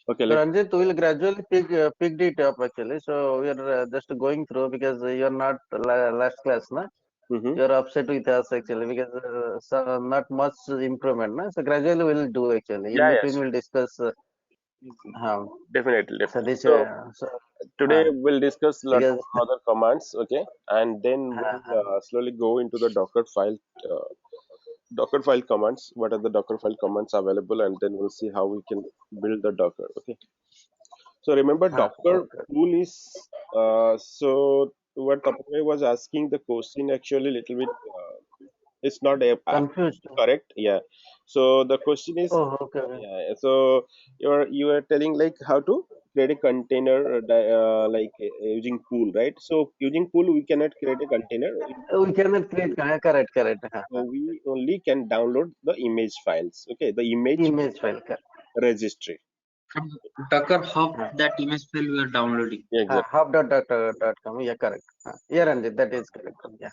Okay, So Ranjit will gradually pick it up actually. So we are just going through because you are not last class, na? mm-hmm. You are upset with us actually because so not much improvement, na? So gradually we'll do actually. In Yeah, between yes, we'll discuss how. definitely, So definitely. this So today uh, we'll discuss a lot because of other commands, okay, and then we'll uh, slowly go into the uh, Dockerfile commands. What are the Dockerfile commands available, and then we'll see how we can build the Docker. Okay. So remember, Docker okay. tool is so what Tapanay was asking the question actually little bit. It's not Confused. correct. Yeah. So the question is, Oh, okay. yeah. So you are telling like how to create a container like using pool, right? So using pool we cannot create a container. We cannot create correct. So we only can download the image files. Okay, the image Image file. Correct. registry. From Docker Hub, Uh, that image file we are downloading. Yeah, exactly. hub.com. Yeah, correct. Yeah, Ranjit, that is correct. Yeah.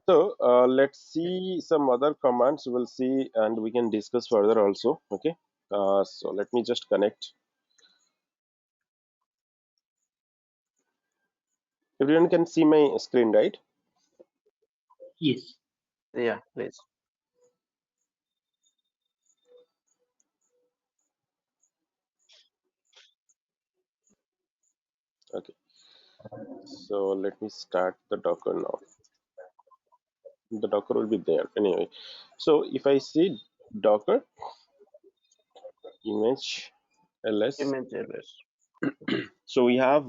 So let's see some other commands. We'll see, and we can discuss further also. Okay. So let me just connect. Everyone can see my screen, right? Yes. Yeah, please. Okay. So let me start the Docker now. The Docker will be there anyway. So if I see Docker image ls, Image address. so we have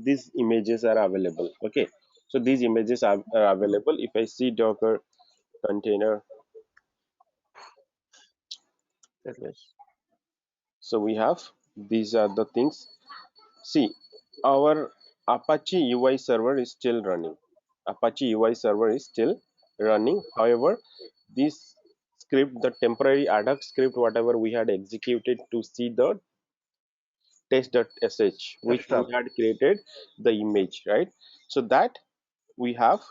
these images are available. Okay. So these images are available. If I see Docker container, Address. so we have these are the things. See, our Apache UI server is still running. Apache UI server is still running. However, this script, the temporary ad hoc script, whatever we had executed to see the test.sh, which we Stop. had created the image, right? So that we have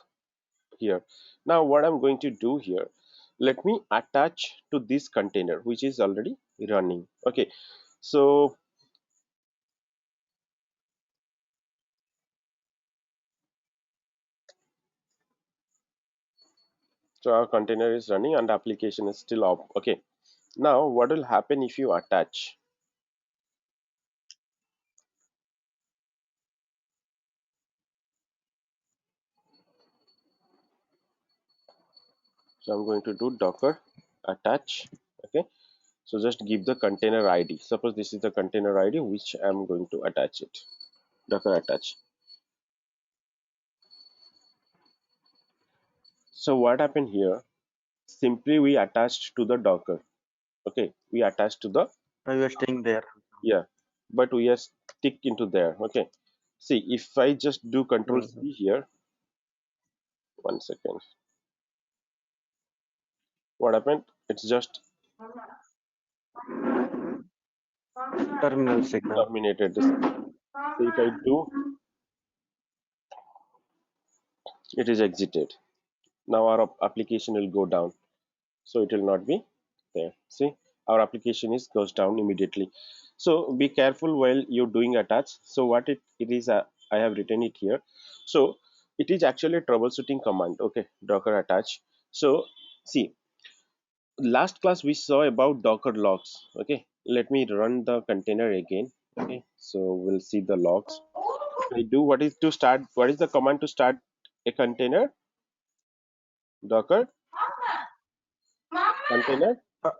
here. Now, what I'm going to do here, let me attach to this container, which is already running. Okay, so our container is running and the application is still up. Okay, now what will happen if you attach? So I'm going to do docker attach. Okay, so just give the container ID. Suppose this is the container ID which I'm going to attach it. Docker attach. So what happened here? Simply we attached to the docker. Okay, we attached to the, Are you staying there? yeah, but we are stick into there. Okay, see if I just do control Mhm. C here, 1 second, what happened? It's just Terminal signal. terminated this. So if I do, it is exited. Now our application will go down, so it will not be there. See, our application is goes down immediately. So be careful while you're doing attach. So what it is, I have written it here. So it is actually a troubleshooting command. Okay, docker attach. So see, last class we saw about docker logs. Okay, let me run the container again. Okay, so we'll see the logs. If I do, what is to start, what is the command to start a container? Docker container.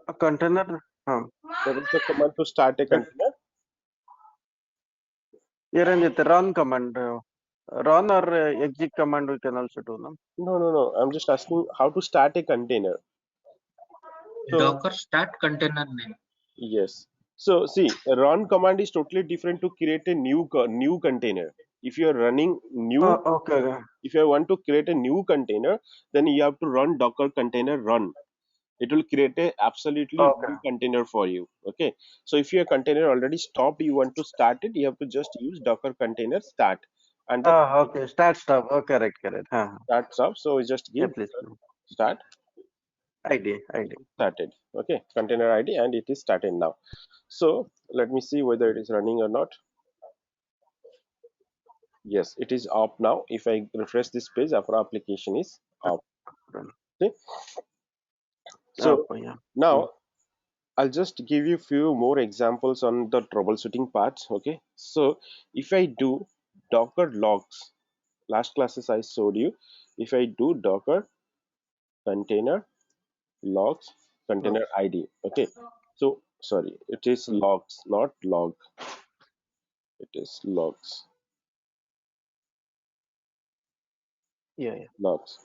A container. What is the command to start a That, container? here and the run command. Run or exit command we can also do. No? No, no, no. I'm just asking how to start a container. So, Docker start container name. yes. So, see, a run command is totally different to create a new container. If you are running Oh, new, okay. if you want to create a new container, then you have to run docker container run. It will create a absolutely Okay. new container for you. Okay. So, if your container already stopped, you want to start it, you have to just use docker container start, and the Ah, container okay. Start stop. Oh, correct. starts up. So, we just Yeah, give please. start. ID. started. Okay, container ID, and it is started now. So let me see whether it is running or not. Yes, it is up now. If I refresh this page, our application is up. Run. Okay, Oh, so yeah. Mm. now I'll just give you few more examples on the troubleshooting parts. Okay, so if I do Docker logs, last classes I showed you, if I do Docker container logs container Logs. ID. Okay, so sorry, it is Mm. logs, not log. It is logs, Yeah, yeah. logs.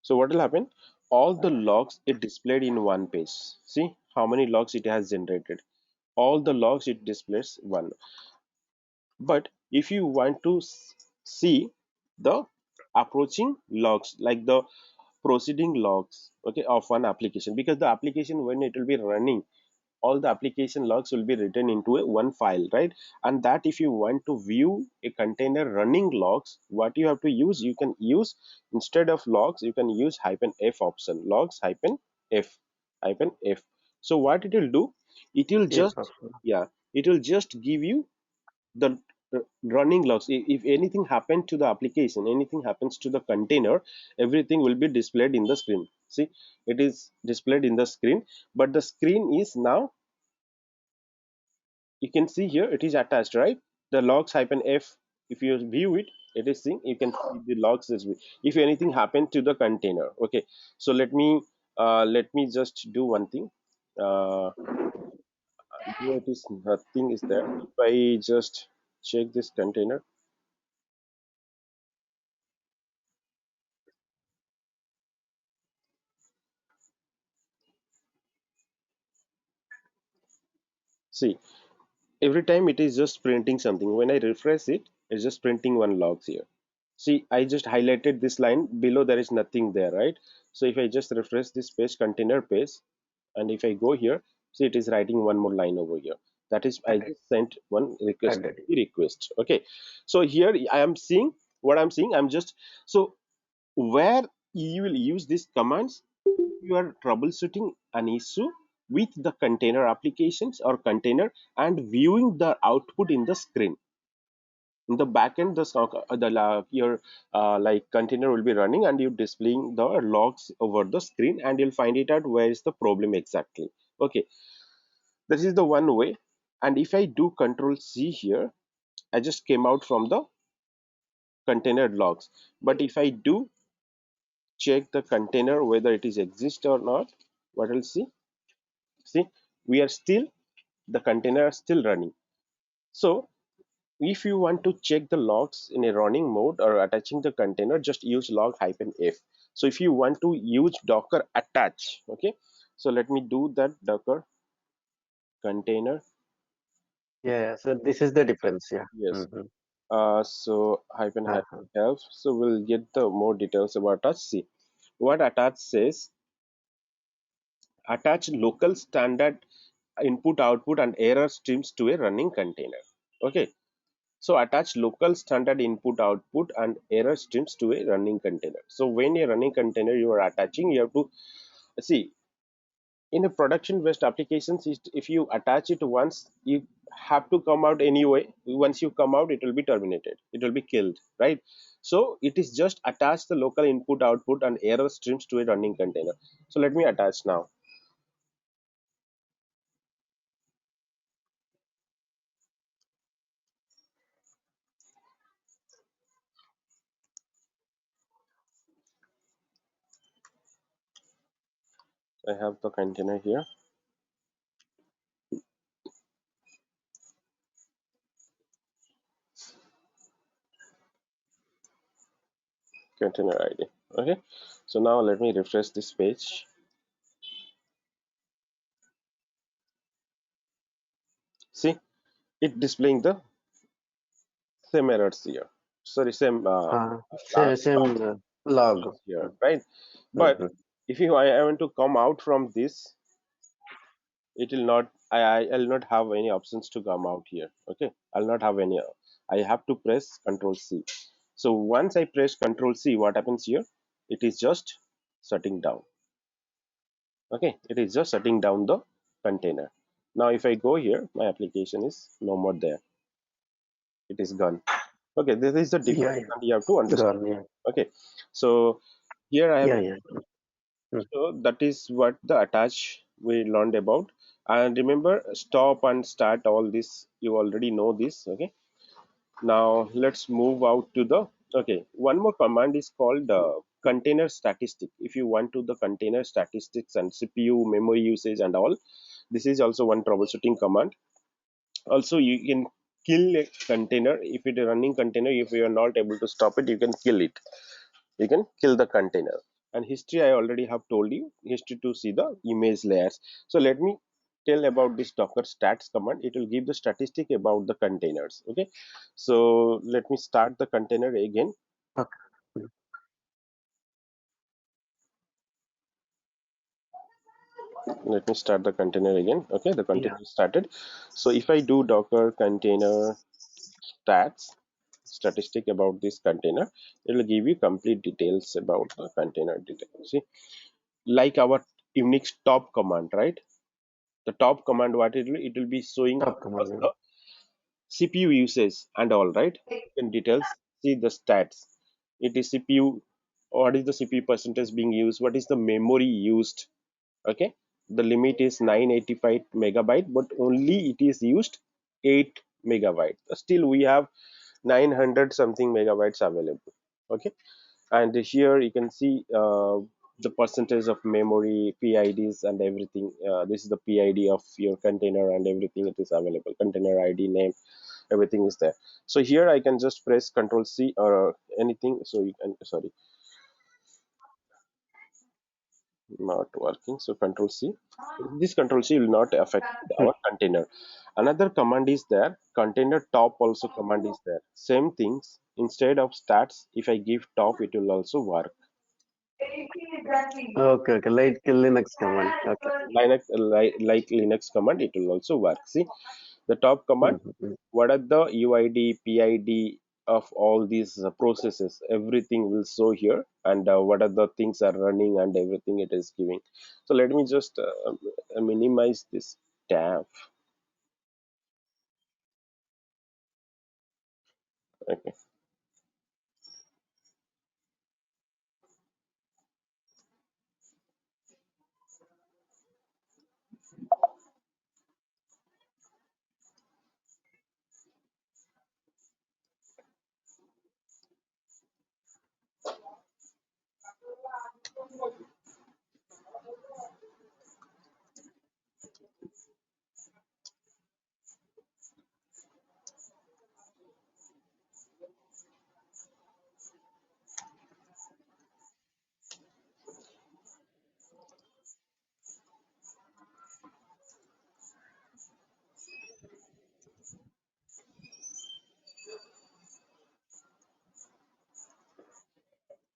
So what will happen? All the logs it displayed in one page. See how many logs it has generated. All the logs it displays one. But if you want to see the approaching logs, like the proceeding logs, okay, of one application, because the application when it will be running, all the application logs will be written into a one file, right? And that if you want to view a container running logs, what you have to use, you can use, instead of logs, you can use -f option, logs -f -f. So what it will do, it will If just, option. yeah, it will just give you the running logs. If anything happened to the application, anything happens to the container, everything will be displayed in the screen. See, it is displayed in the screen, but the screen is now, you can see here it is attached, right? The logs -f, if you view it, it is seeing, you can see the logs as well. If anything happened to the container. Okay, so let me just do one thing. uh here it is, nothing is there. If I just check this container, see, every time it is just printing something. When I refresh it, it's just printing one logs here. See, I just highlighted this line below, there is nothing there, right? So if I just refresh this page, container page, and if I go here, see, it is writing one more line over here. That is, I Added. just sent one request, Added. request. Okay, so here I am seeing what I'm seeing. I'm just, so where you will use these commands, you are troubleshooting an issue with the container applications or container and viewing the output in the screen. In the backend, your like container will be running and you displaying the logs over the screen, and you'll find it out where is the problem exactly. Okay, this is the one way. And if I do control C here, I just came out from the container logs. But if I do check the container whether it is exist or not, what will see, we are still, the container are still running. So if you want to check the logs in a running mode or attaching the container, just use log-f. So if you want to use docker attach, okay, so let me do that. Docker container, Yeah. So this is the difference. Yeah. yes. Mm-hmm. So hyphen Uh-huh. hyphen help, so we'll get the more details about attach. See what attach says: attach local standard input output and error streams to a running container. Okay, so attach local standard input output and error streams to a running container. So when a running container you are attaching, you have to see, in a production based applications, if you attach it once, you have to come out anyway. Once you come out, it will be terminated, it will be killed, right? So it is just attach the local input output and error streams to a running container. So let me attach now. I have the container here, container ID. Okay, so now let me refresh this page. See, it displaying the same errors here, sorry, same Same same log. logs here, right? But Mm-hmm. if you I want to come out from this, it will not, I'll not have any options to come out here. Okay, I'll not have any, I have to press Control C. So once I press Control C, what happens here, it is just shutting down. Okay, it is just shutting down the container. Now if I go here, my application is no more there. It is gone. Okay, this is the Yeah, difference yeah. and you have to understand. Gone. Yeah. Okay, so here I have, Yeah, yeah. Mm. so that is what the attach we learned about. And remember, stop and start, all this you already know this. Okay, now let's move out to the, okay, one more command is called container statistic. If you want to the container statistics and CPU memory usage and all, this is also one troubleshooting command. Also you can kill a container if it is running container. If you are not able to stop it, you can kill it. You can kill the container. And history I already have told you, history to see the image layers. So let me tell about this docker stats command. It will give the statistic about the containers. Okay, so let me start the container again. Okay. Mm. Let me start the container again. Okay, the Yeah. container is started. So if I do docker container stats statistic about this container, it will give you complete details about the container detail. See, like our Unix top command, right? The top command, what it will be showing Top command. us Yeah. the CPU usage and all, right? In details, see the stats. It is CPU, what is the CPU percentage being used, what is the memory used. Okay, the limit is 985 megabyte, but only it is used 8 megabyte. Still we have 900 something megabytes available. Okay, and here you can see the percentage of memory, PIDs and everything. This is the PID of your container and everything. It is available, container ID, name, everything is there. So here I can just press Control C or anything. So you can, sorry, not working, so Control C. This Control C will not affect Mm. our container. Another command is there, container top also command is there. Same things, instead of stats, if I give top, it will also work. Okay, okay. Like Linux command. Okay. Linux, like Linux command, it will also work. See, the top command, Mm-hmm. what are the UID, PID of all these processes, everything will show here, and what are the things are running and everything it is giving. So let me just minimize this tab. Okay,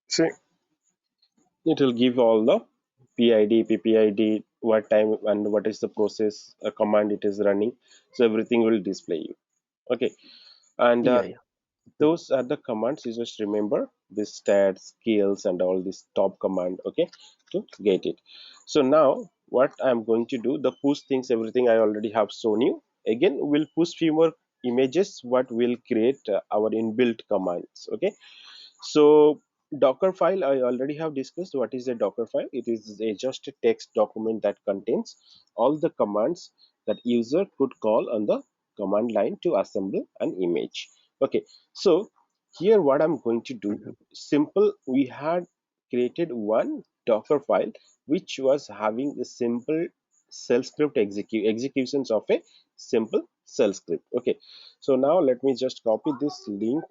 see, it will give all the PID, PPID, what time and what is the process command it is running. So everything will display you. Okay, and Yeah, yeah. those are the commands. You just remember this stats, skills and all this top command. Okay, to get it. So now what I'm going to do, the push things, everything I already have shown you. Again we'll push few more images, what will create our inbuilt commands. Okay, so Dockerfile, I already have discussed what is a Dockerfile. It is just a text document that contains all the commands that user could call on the command line to assemble an image. Okay, so here what I'm going to do, Mm-hmm. simple, we had created one Docker file which was having the simple shell script executions of a simple shell script. Okay, so now let me just copy this link.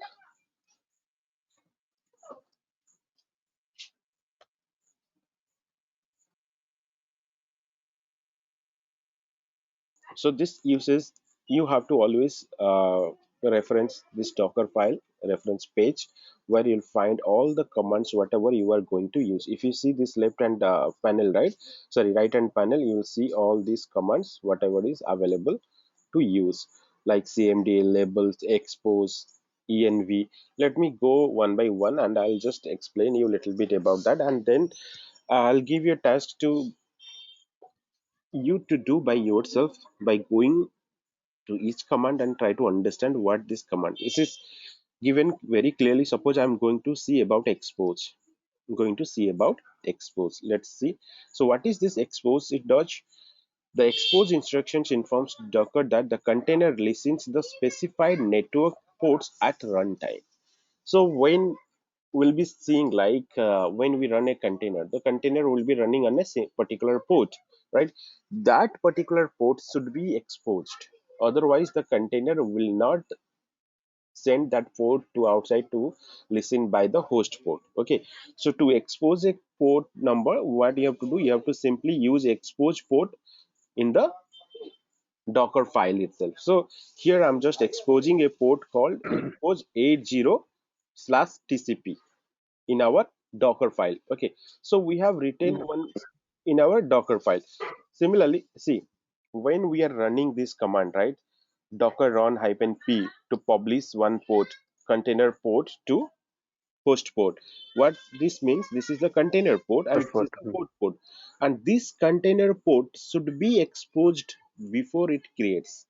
So this uses, you have to always reference this Docker file reference page, where you'll find all the commands whatever you are going to use. If you see this left hand panel, right, sorry, right hand panel, you will see all these commands whatever is available to use, like cmd, labels, expose, env. Let me go one by one and I'll just explain you a little bit about that, and then I'll give you a task to you to do by yourself by going to each command and try to understand what this command is given very clearly. Suppose I'm going to see about expose. I'm going to see about expose. Let's see. So what is this expose? It does the expose instructions informs Docker that the container listens the specified network ports at runtime. So when we'll be seeing like when we run a container, the container will be running on a particular port, right? That particular port should be exposed. Otherwise, the container will not send that port to outside to listen by the host port. Okay. So to expose a port number, what you have to do, you have to simply use expose port in the Docker file itself. So here I'm just exposing a port called expose 80 slash TCP in our Docker file. Okay, so we have written Mm. one in our Docker file. Similarly, see, when we are running this command, right? Docker run hyphen p to publish one port, container port to host port. What this means, this is the container port and First this is port. the port. And this container port should be exposed before it creates.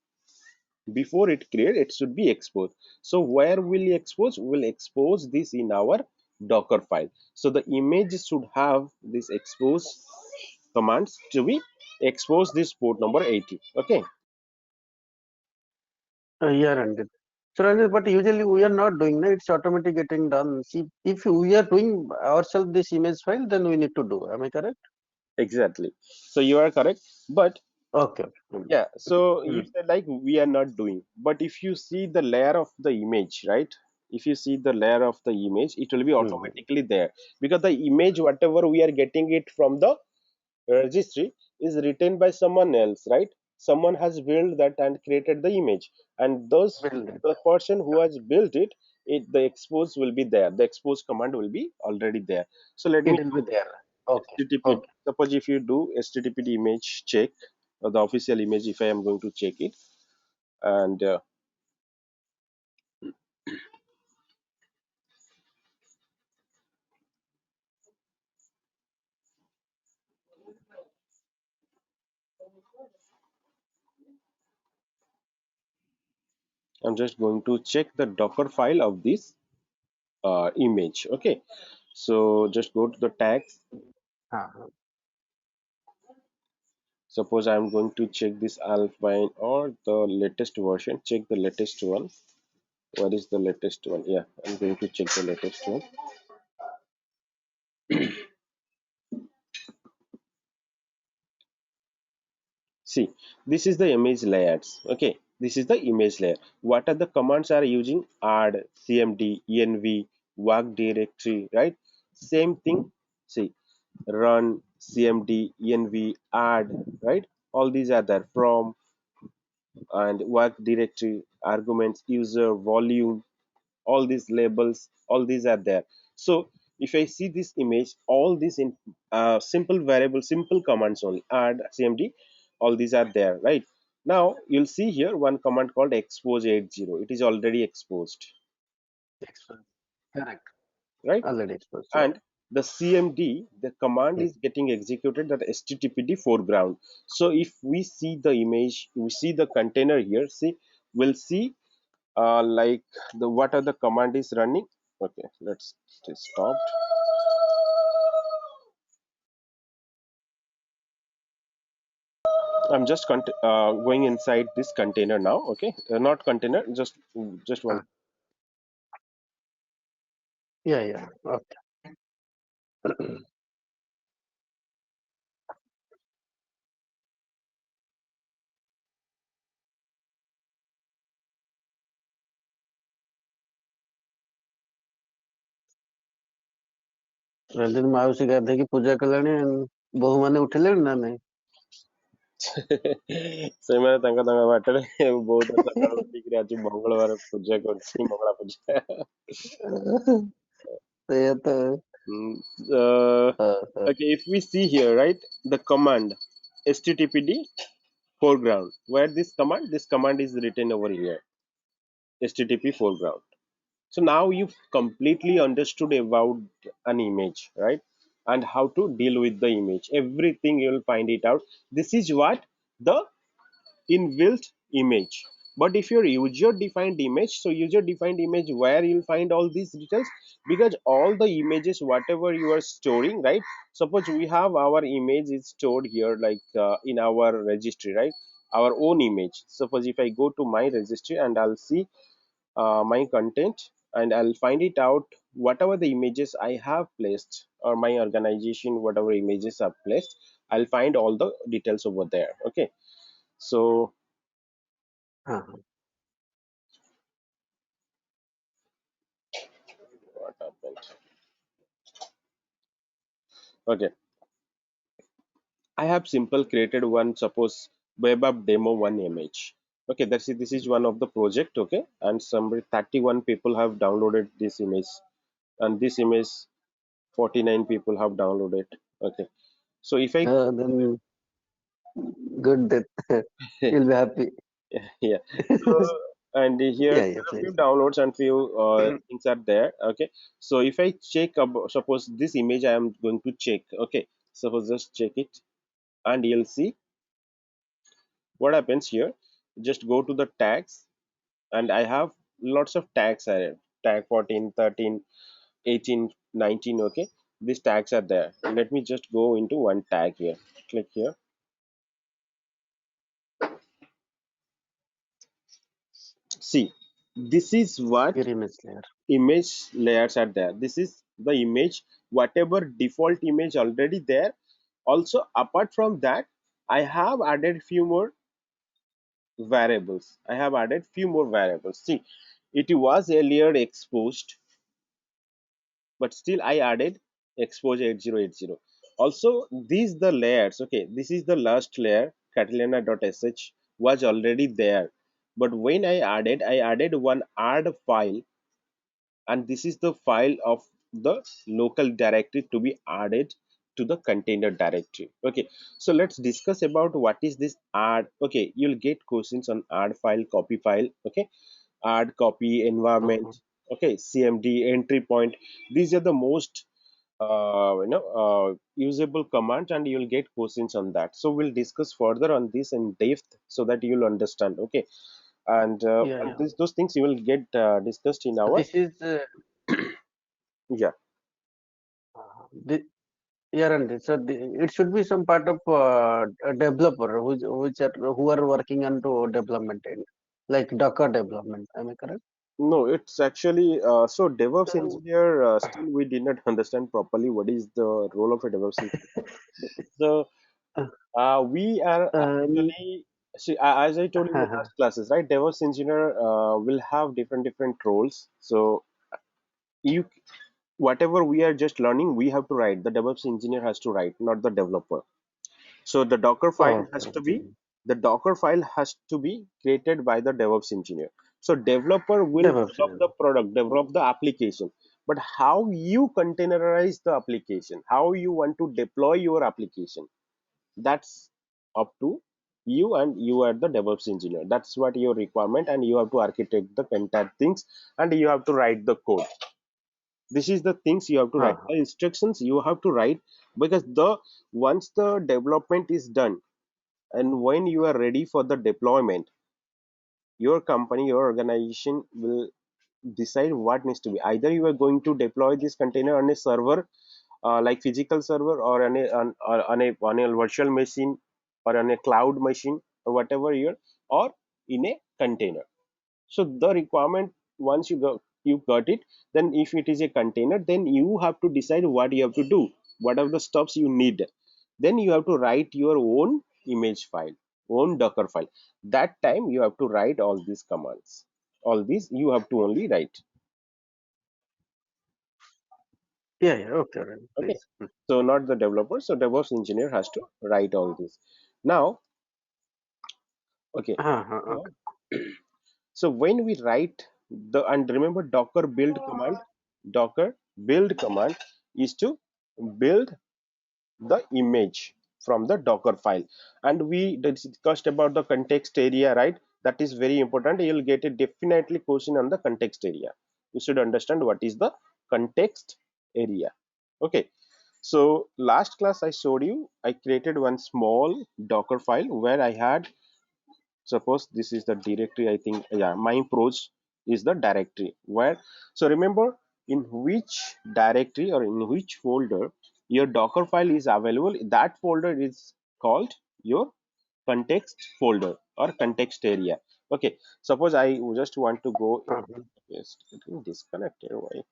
Before it creates, it should be exposed. So where will we expose? We'll expose this in our Docker file. So the image should have this expose commands to be expose this port number 80. Okay. Yeah, Ranjit. So, Ranjit, but usually we are not doing that. It's automatically getting done. See, if we are doing ourselves this image file, then we need to do. Am I correct? Exactly. So you are correct. But Okay. Mm. yeah, so you Mm. said like we are not doing. But if you see the layer of the image, right? If you see the layer of the image, it will be Mm. automatically there because the image, whatever we are getting it from the registry, is written by someone else, right? Someone has built that and created the image, and those Build it. the person who has built it, the expose will be there. The expose command will be already there. So let It me will be there. Okay. HTTP. Okay. Suppose if you do HTTP image check, the official image, if I am going to check it, and I'm just going to check the Docker file of this image. Okay, so just go to the tags. Uh-huh. Suppose I'm going to check this Alpine or the latest version. Check the latest one. What is the latest one? Yeah, I'm going to check the latest one. See, this is the image layers. Okay, this is the image layer. What are the commands are using? Add, cmd, env, work directory, right? Same thing. See, run, cmd, env, add, right? All these are there. From and work directory, arguments, user, volume, all these labels, all these are there. So if I see this image, all these in simple variable, simple commands only, add, cmd, all these are there, right? Now you'll see here one command called expose 80. It is already exposed, Exposed. Correct. right? Already exposed. Yeah. And the cmd, the command Mm. is getting executed at httpd foreground. So if we see the image, we see the container here, see, we'll see like the what are the command is running. Okay, let's stay stopped. I'm just going inside this container now. Okay, not container, just one. Ah. Yeah. Yeah. Okay. Ranjit ମାଉସୀ ଗାଧେଇକି ପୂଜା କଲାଣି ବୋହୂ ମାନେ ଉଠିଲେଣି ନା ନାଇଁ? ସେମାନେ ତାଙ୍କ ବାଟରେ ବହୁତ ସକାଳୁ ଉଠିକିରି ଆଜି ମଙ୍ଗଳବାର ପୂଜା କରୁଛି, ମଙ୍ଗଳା ପୂଜା। ସେଇଆ ତ। Mm, uh, okay, if we see here, right, the command httpd foreground, where this command is written over here, http foreground. So now you've completely understood about an image, right? and how to deal with the image. Everything you will find it out. This is what the inbuilt image. But if your user defined image, so user defined image, where you'll find all these details, because all the images whatever you are storing, right? Suppose we have our image is stored here, like in our registry, right? Our own image. Suppose if I go to my registry and I'll see my content, and I'll find it out whatever the images I have placed, or my organization whatever images I've placed, I'll find all the details over there. Okay, so Uh-huh. what happened? Okay, I have simple created one, suppose web app demo one image. Okay, that's it. This is one of the project. Okay, and some 31 people have downloaded this image, and this image 49 people have downloaded. Okay, so if I Then good. That you'll be happy. yeah, so and here Yeah, yeah, there are few please. downloads and few things are there. Okay, so if I check about, suppose this image I am going to check. Okay, suppose just check it, and you'll see what happens here. Just go to the tags, and I have lots of tags are tag 14, 13, 18, 19. Okay, these tags are there. Let me just go into one tag here. Click here. See, this is what Your image layer. image layers are there. This is the image, whatever default image already there. Also apart from that, I have added few more variables. I have added few more variables. See, it was earlier exposed, but still I added exposure 8080. Also these the layers. Okay, this is the last layer, catalina.sh was already there, but when I added one add file, and this is the file of the local directory to be added to the container directory. Okay, so let's discuss about what is this add. Okay, you'll get questions on add file, copy file. Okay, add, copy, environment. Uh-huh. Okay, cmd, entry point. These are the most usable commands, and you'll get questions on that. So we'll discuss further on this in depth so that you'll understand. Okay, Yeah, and yeah. those things you will get discussed in So our this is yeah. the yeah, and so it should be some part of a developer who are working on to development end, like Docker development. Am I correct? No, it's actually so DevOps So, engineer. Still, we did not understand properly what is the role of a DevOps engineer. So uh, we are um, actually see as I told in the last classes, right? DevOps engineer will have different roles. So you whatever we are just learning, we have to write. The DevOps engineer has to write, not the developer. So okay. the Docker file has to be created by the DevOps engineer. So developer will DevOps. develop the product, develop the application, but how you containerize the application, how you want to deploy your application, that's up to you, and you are the DevOps engineer. That's what your requirement, and you have to architect the entire things, and you have to write the code. This is the things you have to write, Uh-huh. the instructions you have to write, because the once the development is done, and when you are ready for the deployment, your company, your organization will decide what needs to be. Either you are going to deploy this container on a server, like physical server, or on a virtual machine, or on a cloud machine, or whatever you're, or in a container. So the requirement, once you got it, then if it is a container, then you have to decide what you have to do, what are the steps you need. Then you have to write your own image file, own Docker file. That time you have to write all these commands. All these you have to only write. Yeah, yeah. Okay, then, Okay. please. So not the developer. So DevOps engineer has to write all this. Now, okay. Uh-huh. Now, Okay. so when we write the, and remember Docker build command is to build the image from the Docker file. And we discussed about the context area, right? That is very important. You'll get a definitely question on the context area. You should understand what is the context area. Okay. So last class I showed you, I created one small Docker file where I had, suppose this is the directory, I think, yeah, my pros is the directory where, so remember in which directory or in which folder your Docker file is available, that folder is called your context folder or context area. Okay, suppose I just want to go, Mhm. yes, getting disconnected, why?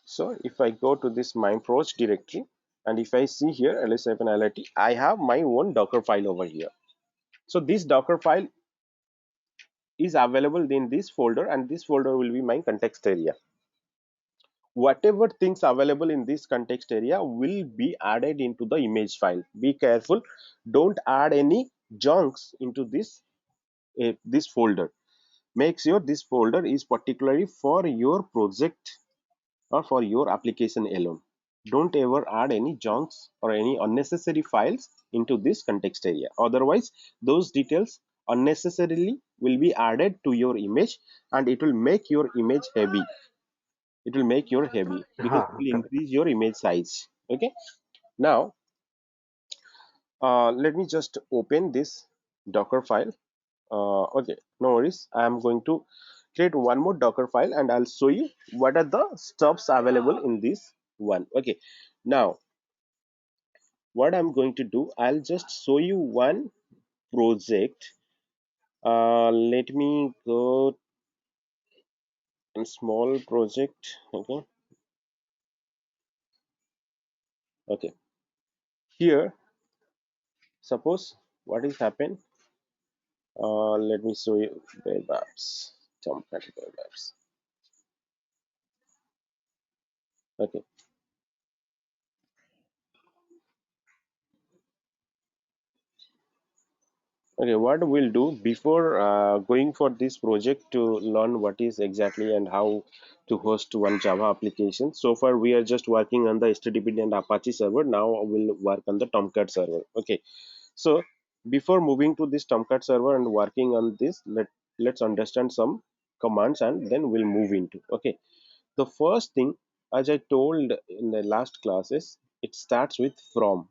So if I go to this my pros directory and if I see here ls-lit, I have my own Docker file over here. So this Docker file is available in this folder and this folder will be my context area. Whatever things available in this context area will be added into the image file. Be careful, don't add any junks into this folder. Make sure this folder is particularly for your project or for your application alone. Don't ever add any junks or any unnecessary files into this context area. Otherwise, those details unnecessarily will be added to your image and it will make your image heavy. It will make your heavy because it will Correct. increase your image size. Okay. Now, let me just open this Docker file. Okay, no worries. I am going to create one more Docker file and I'll show you what are the stuffs available in this one. Okay, now what I'm going to do, I'll just show you one project. Let me go in small project. Okay, okay. Here, suppose what is happened. Let me show you web apps. Tomcat web apps. Okay. Okay, what we'll do before going for this project to learn what is exactly and how to host one Java application. So far, we are just working on the HTTP and Apache server. Now we'll work on the Tomcat server. Okay, so before moving to this Tomcat server and working on this, let's understand some commands and then we'll move into. Okay, the first thing, as I told in the last classes, it starts with from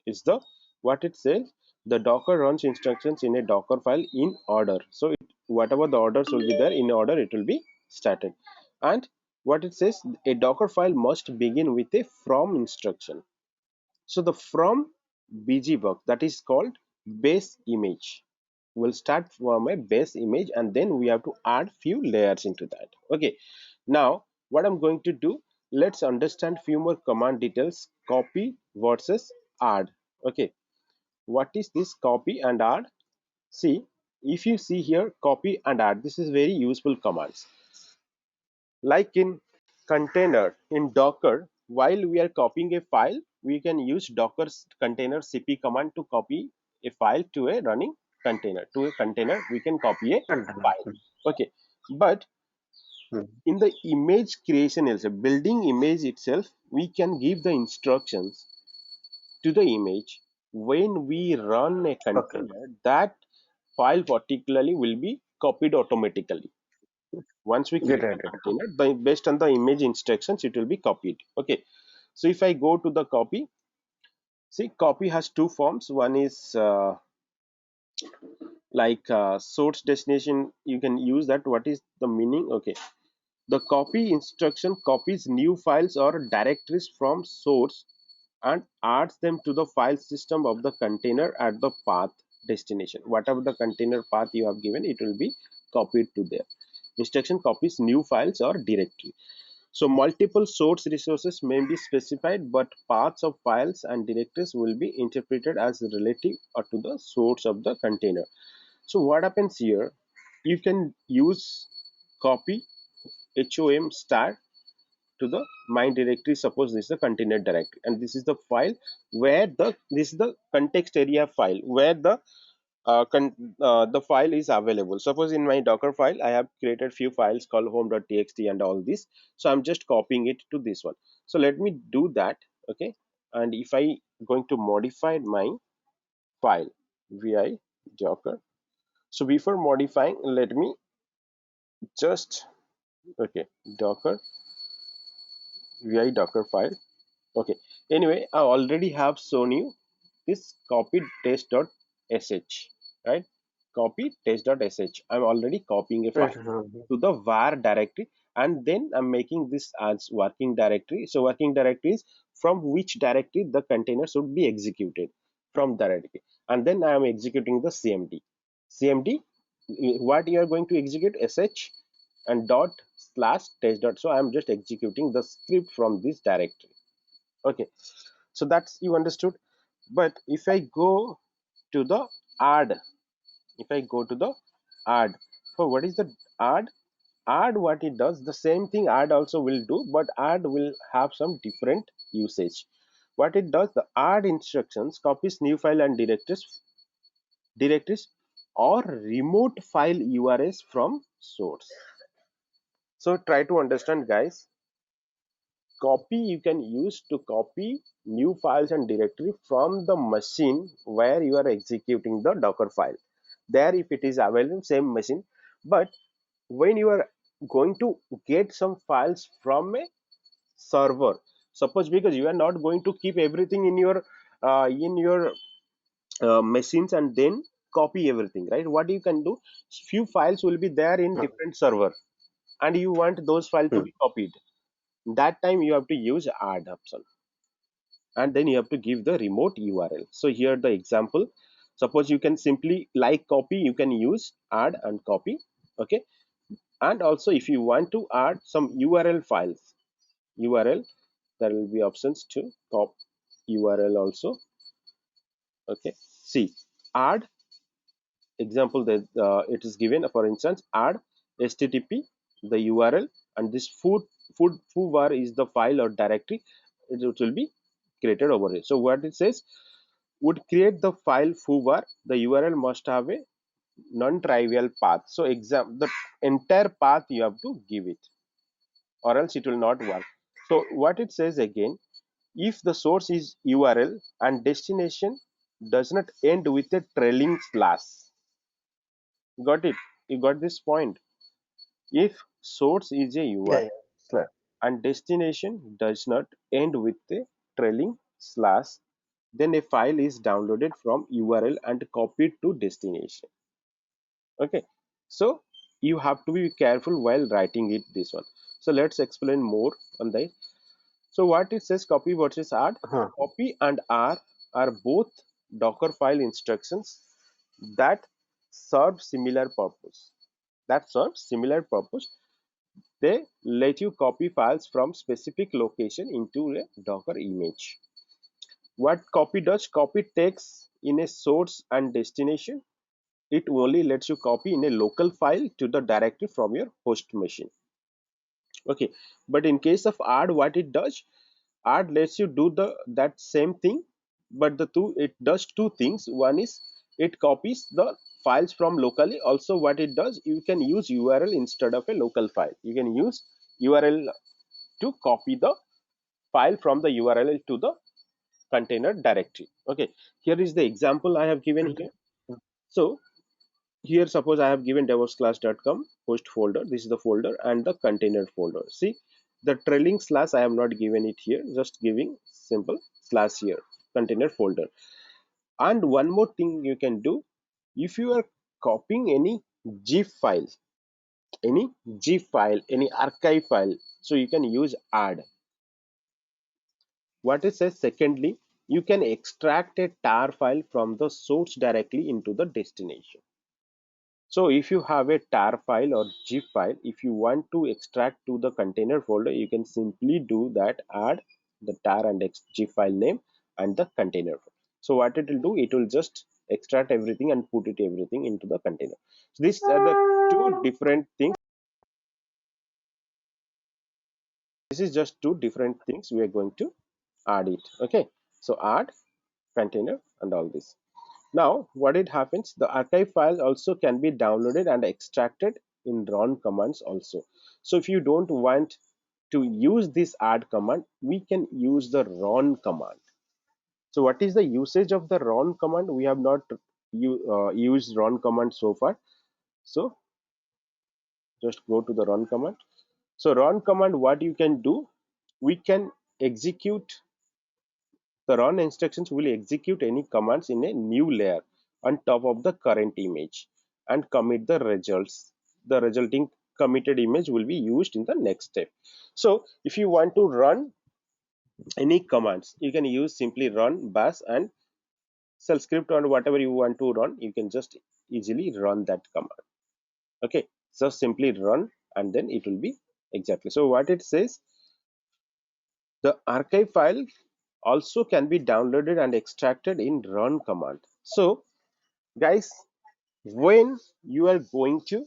is the what it says, the Docker runs instructions in a Docker file in order. So whatever the orders will be there in order, it will be started. And what it says, a Docker file must begin with a from instruction. So the from bg that is called base image will start from a base image and then we have to add few layers into that. Okay, now what I'm going to do, let's understand few more command details. Copy versus add. Okay, what is this copy and add? See, if you see here copy and add, this is very useful commands. Like in container in Docker, while we are copying a file, we can use Docker's container cp command to copy a file to a running container. To a container, we can copy a Container. file. Okay, but Mhm. in the image creation itself, building image itself, we can give the instructions to the image. When we run a Okay. container, that file particularly will be copied automatically. Once we Get create it. a container, based on the image instructions, it will be copied. Okay, so if I go to the copy, see, copy has two forms. One is like source destination. You can use that. What is the meaning? Okay, the copy instruction copies new files or directories from source and adds them to the file system of the container at the path destination. Whatever the container path you have given, it will be copied to there. Instruction copies new files or directory. So multiple source resources may be specified, but paths of files and directories will be interpreted as relative or to the source of the container. So what happens here? You can use copy HOM star to the my directory. Suppose this is the container directory and this is the file where this is the context area file where the file is available. Suppose in my Docker file I have created few files called home.txt and all this, so I'm just copying it to this one. So let me do that. Okay, and if I going to modify my file vi docker, so before modifying, let me just okay, Docker vi Dockerfile. Okay. Anyway, I already have shown you this copy test.sh, right? Copy test.sh. I'm already copying a Right. file to the var directory, and then I'm making this as working directory. So working directory is from which directory the container should be executed from directory, and then I am executing the cmd. Cmd, what you are going to execute? Sh and dot slash test dot. So I'm just executing the script from this directory. Okay, so that's you understood. But if I go to the add, if I go to the add, so what is the add? Add, what it does, the same thing add also will do, but add will have some different usage. What it does, the add instructions copies new file and directories or remote file URLs from source. So try to understand, guys. Copy, you can use to copy new files and directory from the machine where you are executing the Docker file. There, if it is available, same machine. But when you are going to get some files from a server, suppose, because you are not going to keep everything in your machines and then copy everything, right? What you can do, few files will be there in Uh, different server, and you want those files to hmm. be copied. That time you have to use add option, and then you have to give the remote URL. So here the example, suppose you can simply like copy, you can use add and copy. Okay, and also if you want to add some URL files, URL, there will be options to copy URL also. Okay, see, add example that it is given, for instance, add http the URL, and this foo var is the file or directory. It will be created over here. So what it says, would create the file foo var, the URL must have a non-trivial path. So the entire path you have to give it, or else it will not work. So what it says again, if the source is URL and destination does not end with a trailing slash. Got it? You got this point? If source is a Yeah, URL yeah. Sure. and destination does not end with a trailing slash, then a file is downloaded from URL and copied to destination. Okay, so you have to be careful while writing it, this one. So let's explain more on that. So what it says, copy versus add. Uh-huh. Copy and are both Dockerfile instructions that serve similar purpose. That serves similar purpose. They let you copy files from specific location into a Docker image. What copy does? Copy text in a source and destination. It only lets you copy in a local file to the directory from your host machine. Okay, but in case of add, what it does, add lets you do that same thing, but it does two things. One is it copies the files from locally. Also, what it does, you can use URL instead of a local file. You can use URL to copy the file from the URL to the container directory. Okay, here is the example I have given And here. So here, suppose I have given devopsclass.com host folder. This is the folder and the container folder. See, the trailing slash I have not given it here, just giving simple slash here, container folder. And one more thing you can do, if you are copying any zip file, any archive file, so you can use add. What it says, secondly, you can extract a tar file from the source directly into the destination. So if you have a tar file or zip file, if you want to extract to the container folder, you can simply do that, add the tar and zip file name and the container folder. So what it will do, it will just extract everything and put it everything into the container. So these are the two different things. This is just two different things we are going to add it. Okay, so add, container, and all this. Now, what it happens, the archive file also can be downloaded and extracted in run commands also. So if you don't want to use this add command, we can use the run command. So what is the usage of the run command? We have not used run command so far. So Just go to the run command. So run command, what you can do, we can execute the run instructions will execute any commands in a new layer on top of the current image and commit the results. The resulting committed image will be used in the next step. So if you want to run any commands, you can use simply run bash and shell script, or whatever you want to run, you can just easily run that command. Okay, so simply run and then it will be exactly. So what it says, the archive file also can be downloaded and extracted in run command. So guys, when you are going to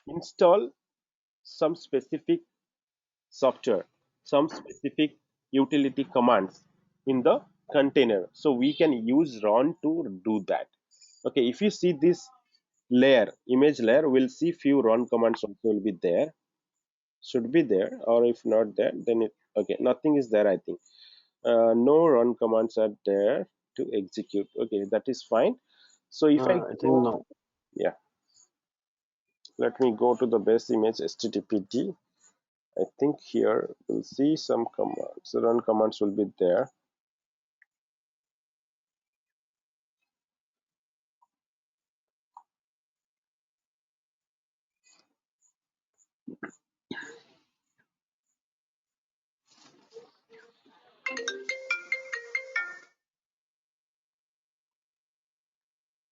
install some specific software, some specific utility commands in the container, so we can use run to do that. Okay, if you see this layer, image layer, we'll see few run commands also will be there, should be there, or if not there, then it, okay, nothing is there, I think. No run commands are there to execute. Okay, that is fine. So if I I think go, no. yeah, let me go to the base image httpd. I think here we'll see some commands, run commands will be there.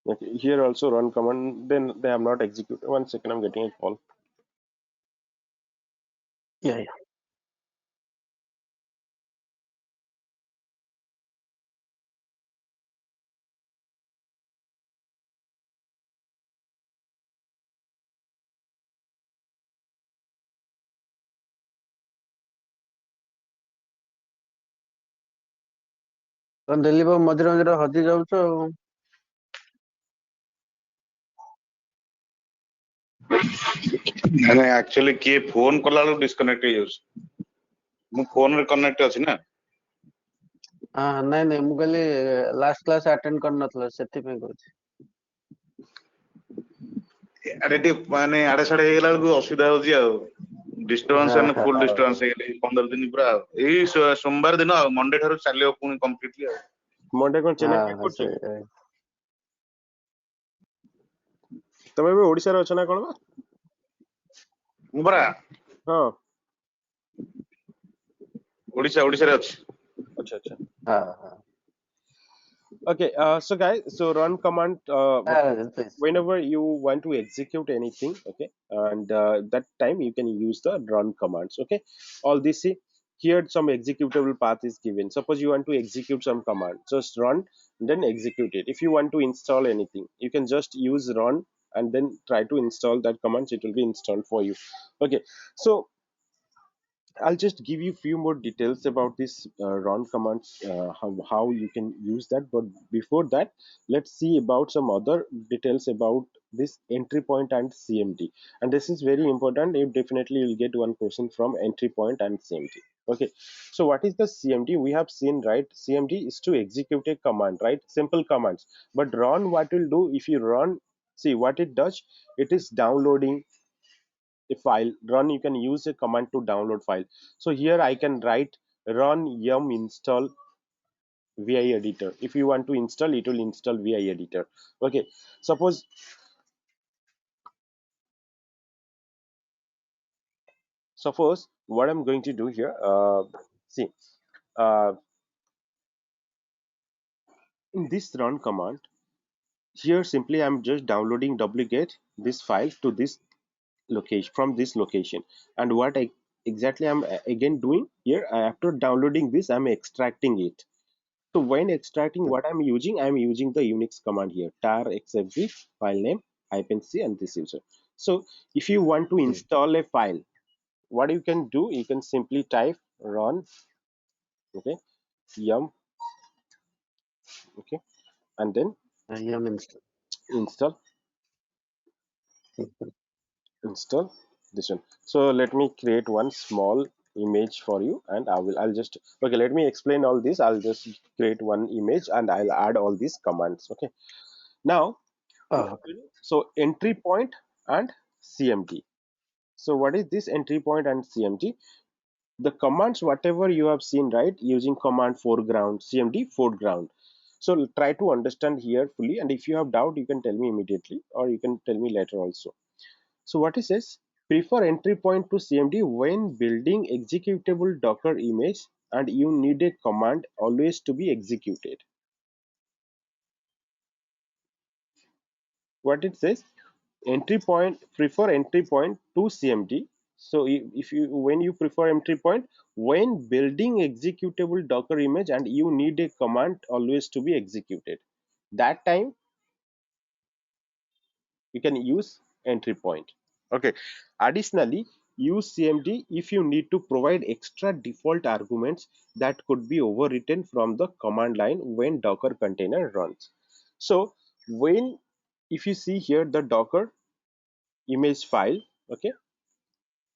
Okay, here also run command, then they have not executed. One second, I'm getting a call. Yeah, yeah. Dilip ମଝିରେ ମଝିରେ ହଜି ଯାଉଛ ଆଉ। ମାନେ actually କିଏ phone କଲା ବେଳକୁ disconnect ହେଇଯାଉଛି। ମୁଁ ଫୋନରେ କନେକ୍ଟ ଅଛି ନା। ନାଇଁ ନାଇଁ, ମୁଁ କହିଲି ଲାଷ୍ଟ କ୍ଲାସ ଆଟେଣ୍ଡ କରିନଥିଲ ସେଥିପାଇଁ କହୁଛି। ଆଡେ ଟିକେ ମାନେ ଆଡେ ସାଡେ ହେଇଗଲା ବେଳକୁ ଅସୁବିଧା ହଉଛି ଆଉ। ଡିଷ୍ଟର୍ବାନ୍ସ ମାନେ ଫୁଲ ଡିଷ୍ଟର୍ବାନ୍ସ ହେଇଗଲା 15 ଦିନ ପୁରା ଆଉ। ଏଇ ସୋମବାର ଦିନ ଆଉ ମଣ୍ଡେ ଠାରୁ ଚାଲିବ ପୁଣି କମ୍ପ୍ଲିଟଲି ଆଉ। ମଣ୍ଡେ କଣ ଚେନ୍ନାଇ ବ୍ୟାକ୍ ହଁ କରୁଛ କି? ତମେ ଏବେ ଓଡିଶାରେ ଅଛ ନା କଣ ବା? ମୁଁ ପରା ହଁ, ଓଡିଶାରେ ଅଛି। ଆଚ୍ଛା ଆଚ୍ଛା। ହଁ। Okay, so guys, so run command, Please. whenever you want to execute anything, okay, and that time you can use the run commands. Okay, all this, see here some executable path is given. Suppose you want to execute some command, just run, then execute it. If you want to install anything, you can just use run and then try to install that commands, it will be installed for you. Okay, so I'll just give you few more details about this run commands, how you can use that. But before that, let's see about some other details about this entry point and CMD. And this is very important. You definitely will get one question from entry point and CMD. Okay, so what is the CMD? We have seen, right? CMD is to execute a command, right? Simple commands. But run, what will do if you run? See what it does. It is downloading a file. Run, you can use a command to download file. So here I can write run yum install vi editor. If you want to install, it will install vi editor. Okay, suppose what I'm going to do here, see, uh, in this run command, here simply I'm just downloading duplicate this file to this location, from this location. And what I exactly I'm again doing here, after downloading this, I'm extracting it. So when extracting, what I'm using the Unix command here, tar xfg file name -c and this user. So if you want to install a file, what you can do, you can simply type run, okay, yum, okay, and then Yeah, minister. install install this one. So let me create one small image for you, and I'll just, okay, let me explain all this. I'll just create one image and I'll add all these commands. Okay, now Oh, so entry point and cmd. So what is this entry point and cmd? The commands whatever you have seen, right, using command foreground, cmd foreground. So try to understand here fully, and if you have doubt you can tell me immediately or you can tell me later also. So what it says, prefer entry point to cmd when building executable docker image and you need a command always to be executed. What it says, entry point, prefer entry point to cmd. So if you, when you prefer entry point when building executable docker image and you need a command always to be executed, that time you can use entry point. Okay, additionally use cmd if you need to provide extra default arguments that could be overwritten from the command line when docker container runs. So when, if you see here the docker image file, okay,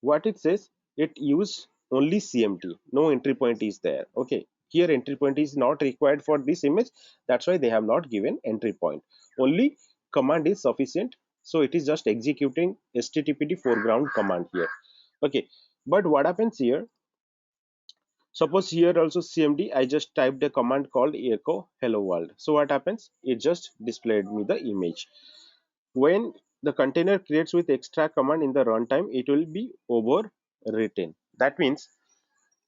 what it says, it use only cmd, no entry point is there. Okay, here entry point is not required for this image, that's why they have not given entry point, only command is sufficient. So it is just executing httpd foreground command here. Okay, but what happens here, suppose here also cmd I just typed a command called echo hello world. So what happens, it just displayed me the image. When the container creates with extra command in the runtime, it will be overwritten. That means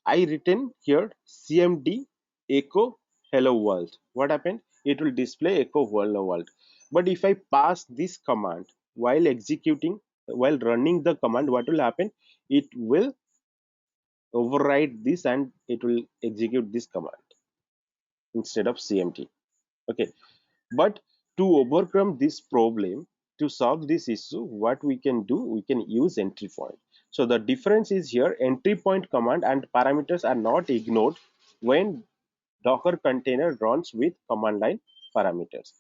I written here cmd echo hello world. What happened, it will display echo hello world. But if I pass this command while executing, while running the command, what will happen, it will override this and it will execute this command instead of cmd. Okay, but to overcome this problem, to solve this issue, what we can do, we can use entry point. So the difference is here, entry point command and parameters are not ignored when docker container runs with command line parameters.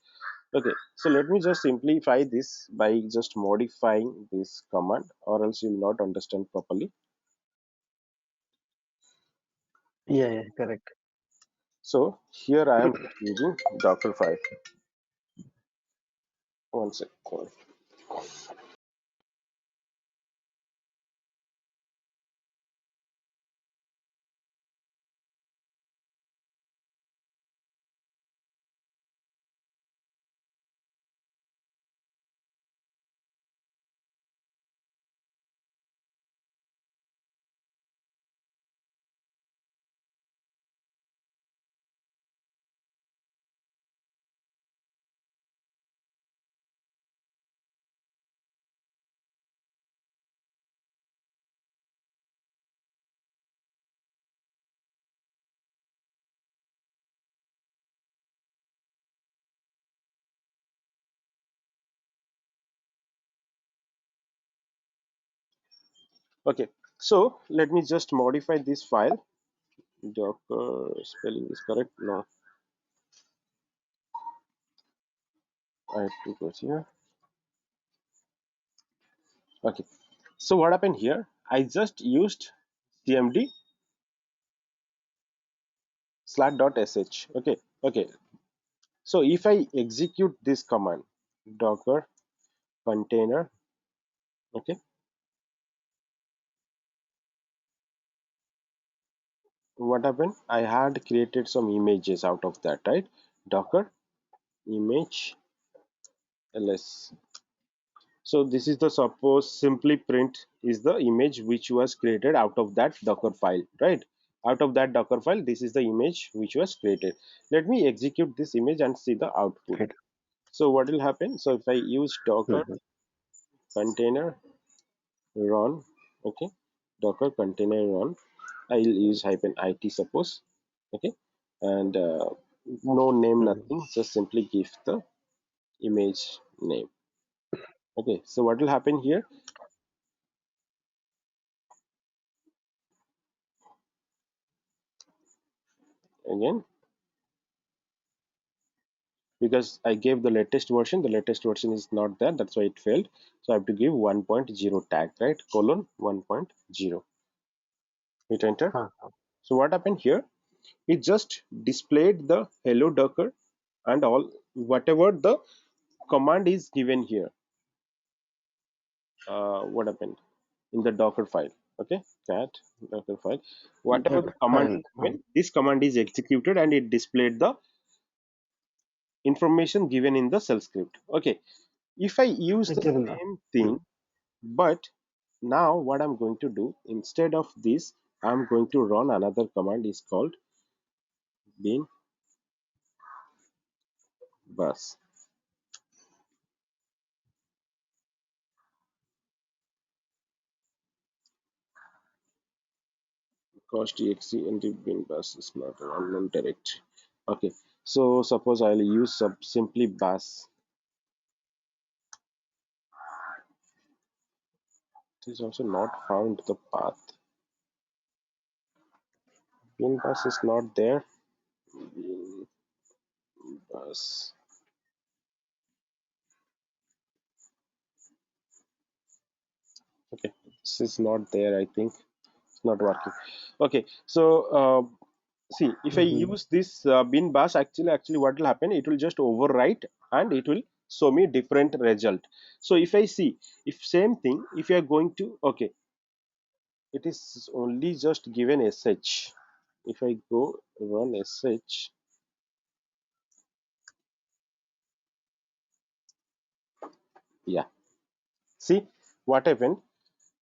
Okay, so let me just simplify this by just modifying this command, or else you will not understand properly. Yeah, yeah, correct. So here I am using Dockerfile. One second. Okay, so let me just modify this file. Docker spelling is correct. No, I have to go here. Okay, so what happened here? I just used cmd /.sh. Okay, okay. So if I execute this command, docker container, okay, what happened? I had created some images out of that, right? Docker image ls. So this is the, suppose simply print is the image which was created out of that docker file, right? Out of that docker file, this is the image which was created. Let me execute this image and see the output. Right. So what will happen? So if I use docker Mhm. container run, okay, docker container run, I will use -it, suppose, okay, and no name, Mhm. nothing, just simply give the image name. Okay, so what will happen here again, because I gave the latest version is not there, that's why it failed. So I have to give 1.0 tag, right, colon 1.0, hit enter. Huh. So what happened here, it just displayed the hello docker and all whatever the command is given here. what happened in the Docker file. Okay, cat Docker file. Whatever That the command file. is given, this command is executed and it displayed the information given in the shell script. Okay, if I use the Given same the- thing, but now what I'm going to do instead of this, I'm going to run another command is called bin bus. Cost exe and the bin bus is not an unknown directory. Okay, so suppose I'll use simply bus. It is also not found the path. Bin bus is not there. Bin bus. Okay, this is not there. I think it's not working. Okay, so see, if I Mhm. use this bin bus, actually what will happen, it will just overwrite and it will show me different result. So if I see, if same thing, if you are going to, okay, it is only just given sh. If I go run sh, yeah, see what happened.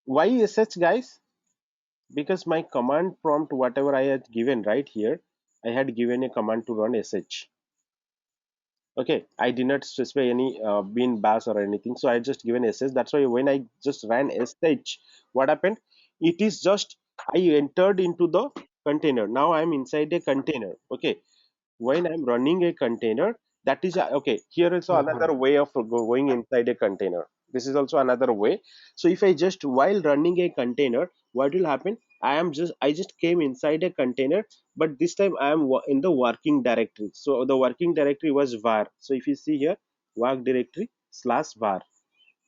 Why sh, guys? Because my command prompt, whatever I had given right here, I had given a command to run sh. Okay, I did not specify any bin bash or anything, so I just given sh. That's why when I just ran sh, what happened, it is just I entered into the container. Now I'm inside a container. Okay, when I'm running a container, that is okay. Here is Mhm. another way of going inside a container. This is also another way. So if I just while running a container, what will happen, I just came inside a container, but this time I am in the working directory. So the working directory was var. So if you see here, work directory slash var,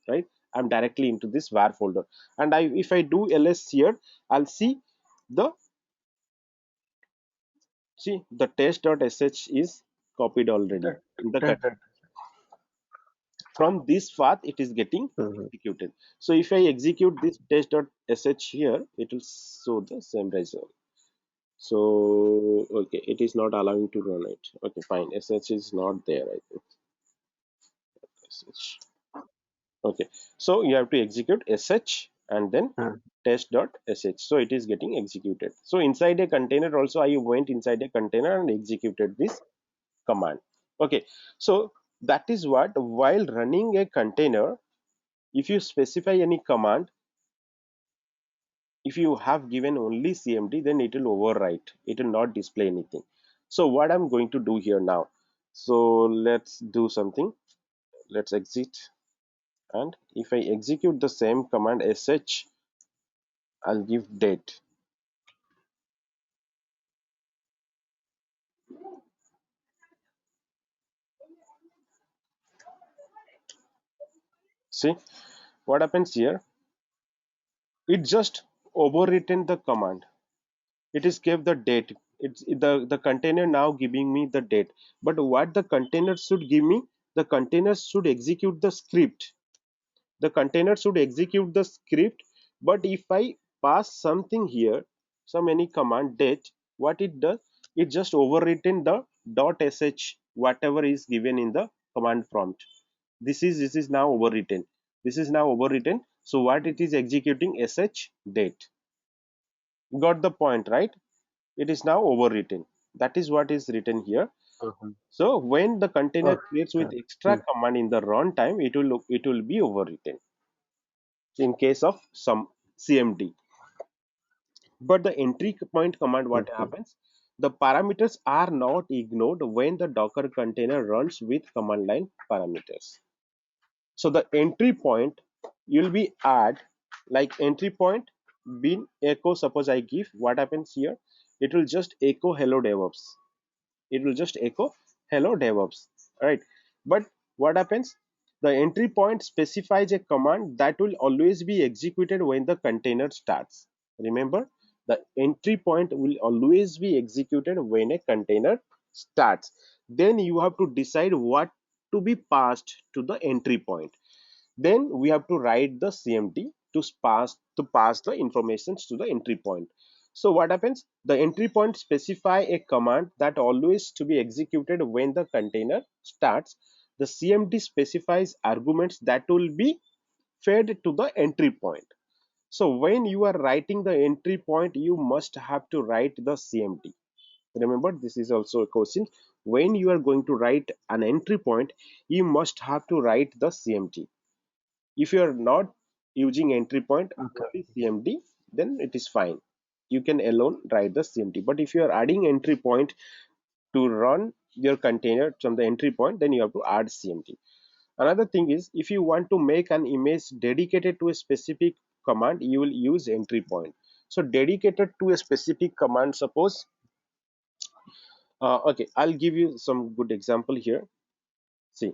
right, I'm directly into this var folder. And I if I do ls here, I'll the see the test.sh is copied already That, in the that. from this path it is getting Mhm. executed. So if I execute this test.sh here, it will show the same result. So okay, it is not allowing to run it. Okay, fine, sh is not there, I think. Sh. Okay, so you have to execute sh and then Uh, test.sh, so it is getting executed. So inside a container also, I went inside a container and executed this command. Okay, so that is what, while running a container, if you specify any command, if you have given only cmd, then it will overwrite, it will not display anything. So what I'm going to do here now, so let's do something. Let's exit, and if I execute the same command sh, I'll give date. See what happens here, it just overwritten the command. It is gave the date. It's the container now giving me the date. But what the container should give me, the container should execute the script. The container should execute the script. But if I pass something here, some any command date, what it does, it just overwritten the .sh whatever is given in the command prompt. This is now overwritten. This is now overwritten. So what it is executing, sh date. Got the point, right? It is now overwritten. That is what is written here. mhm. So when the container creates Okay. with extra command in the runtime, it will be overwritten in case of some cmd. But the entry point command, what Mhm. happens, the parameters are not ignored when the docker container runs with command line parameters. So the entry point, you'll be add like entry point bin echo. Suppose I give, what happens here, it will just echo hello devops. It will just echo hello devops, right? But what happens, the entry point specifies a command that will always be executed when the container starts. Remember, the entry point will always be executed when a container starts. Then you have to decide what to be passed to the entry point. Then we have to write the CMD to pass the informations to the entry point. So what happens? The entry point specify a command that always to be executed when the container starts. The CMD specifies arguments that will be fed to the entry point. So when you are writing the entry point, you must have to write the CMD. Remember, this is also a question. When you are going to write an entry point, you must have to write the CMD. If you are not using entry point, Okay. only CMD, then it is fine. You can alone write the CMD. But if you are adding entry point to run your container from the entry point, then you have to add CMD. Another thing is, if you want to make an image dedicated to a specific command, you will use entry point. So dedicated to a specific command, suppose, okay, I'll give you some good example here. See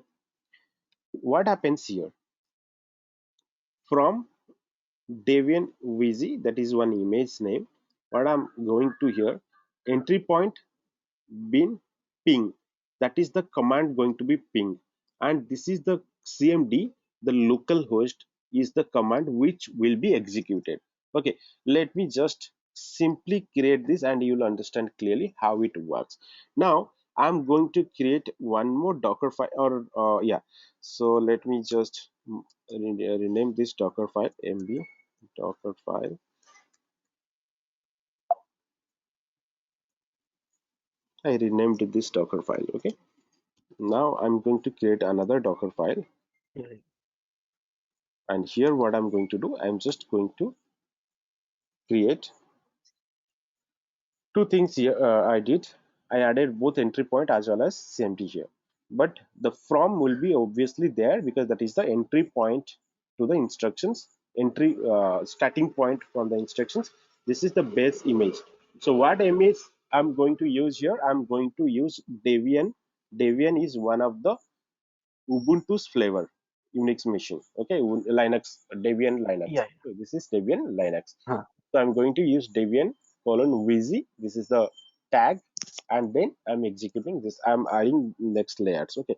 what happens here. From Debian Wheezy, that is one image name. What I'm going to here, entry point bin ping, that is the command going to be ping, and this is the CMD, the local host is the command which will be executed. Okay, let me just simply create this and you'll understand clearly how it works. Now I'm going to create one more docker file, or yeah, so let me just rename this docker file mb docker file. I renamed this docker file. Okay, now I'm going to create another docker file, Yeah. and here what I'm going to do, I'm just going to create two things here. I added both entry point as well as CMD here, but the from will be obviously there because that is the entry point to the instructions, entry starting point from the instructions. This is the base image. So what image I'm going to use here, I'm going to use Debian is one of the Ubuntu's flavor Unix machine. Okay, Linux, Debian Linux. Yeah. So this is Debian Linux. Huh. So I'm going to use Debian colon Wheezy. This is the tag, and then I'm executing this. I'm adding next layers. Okay,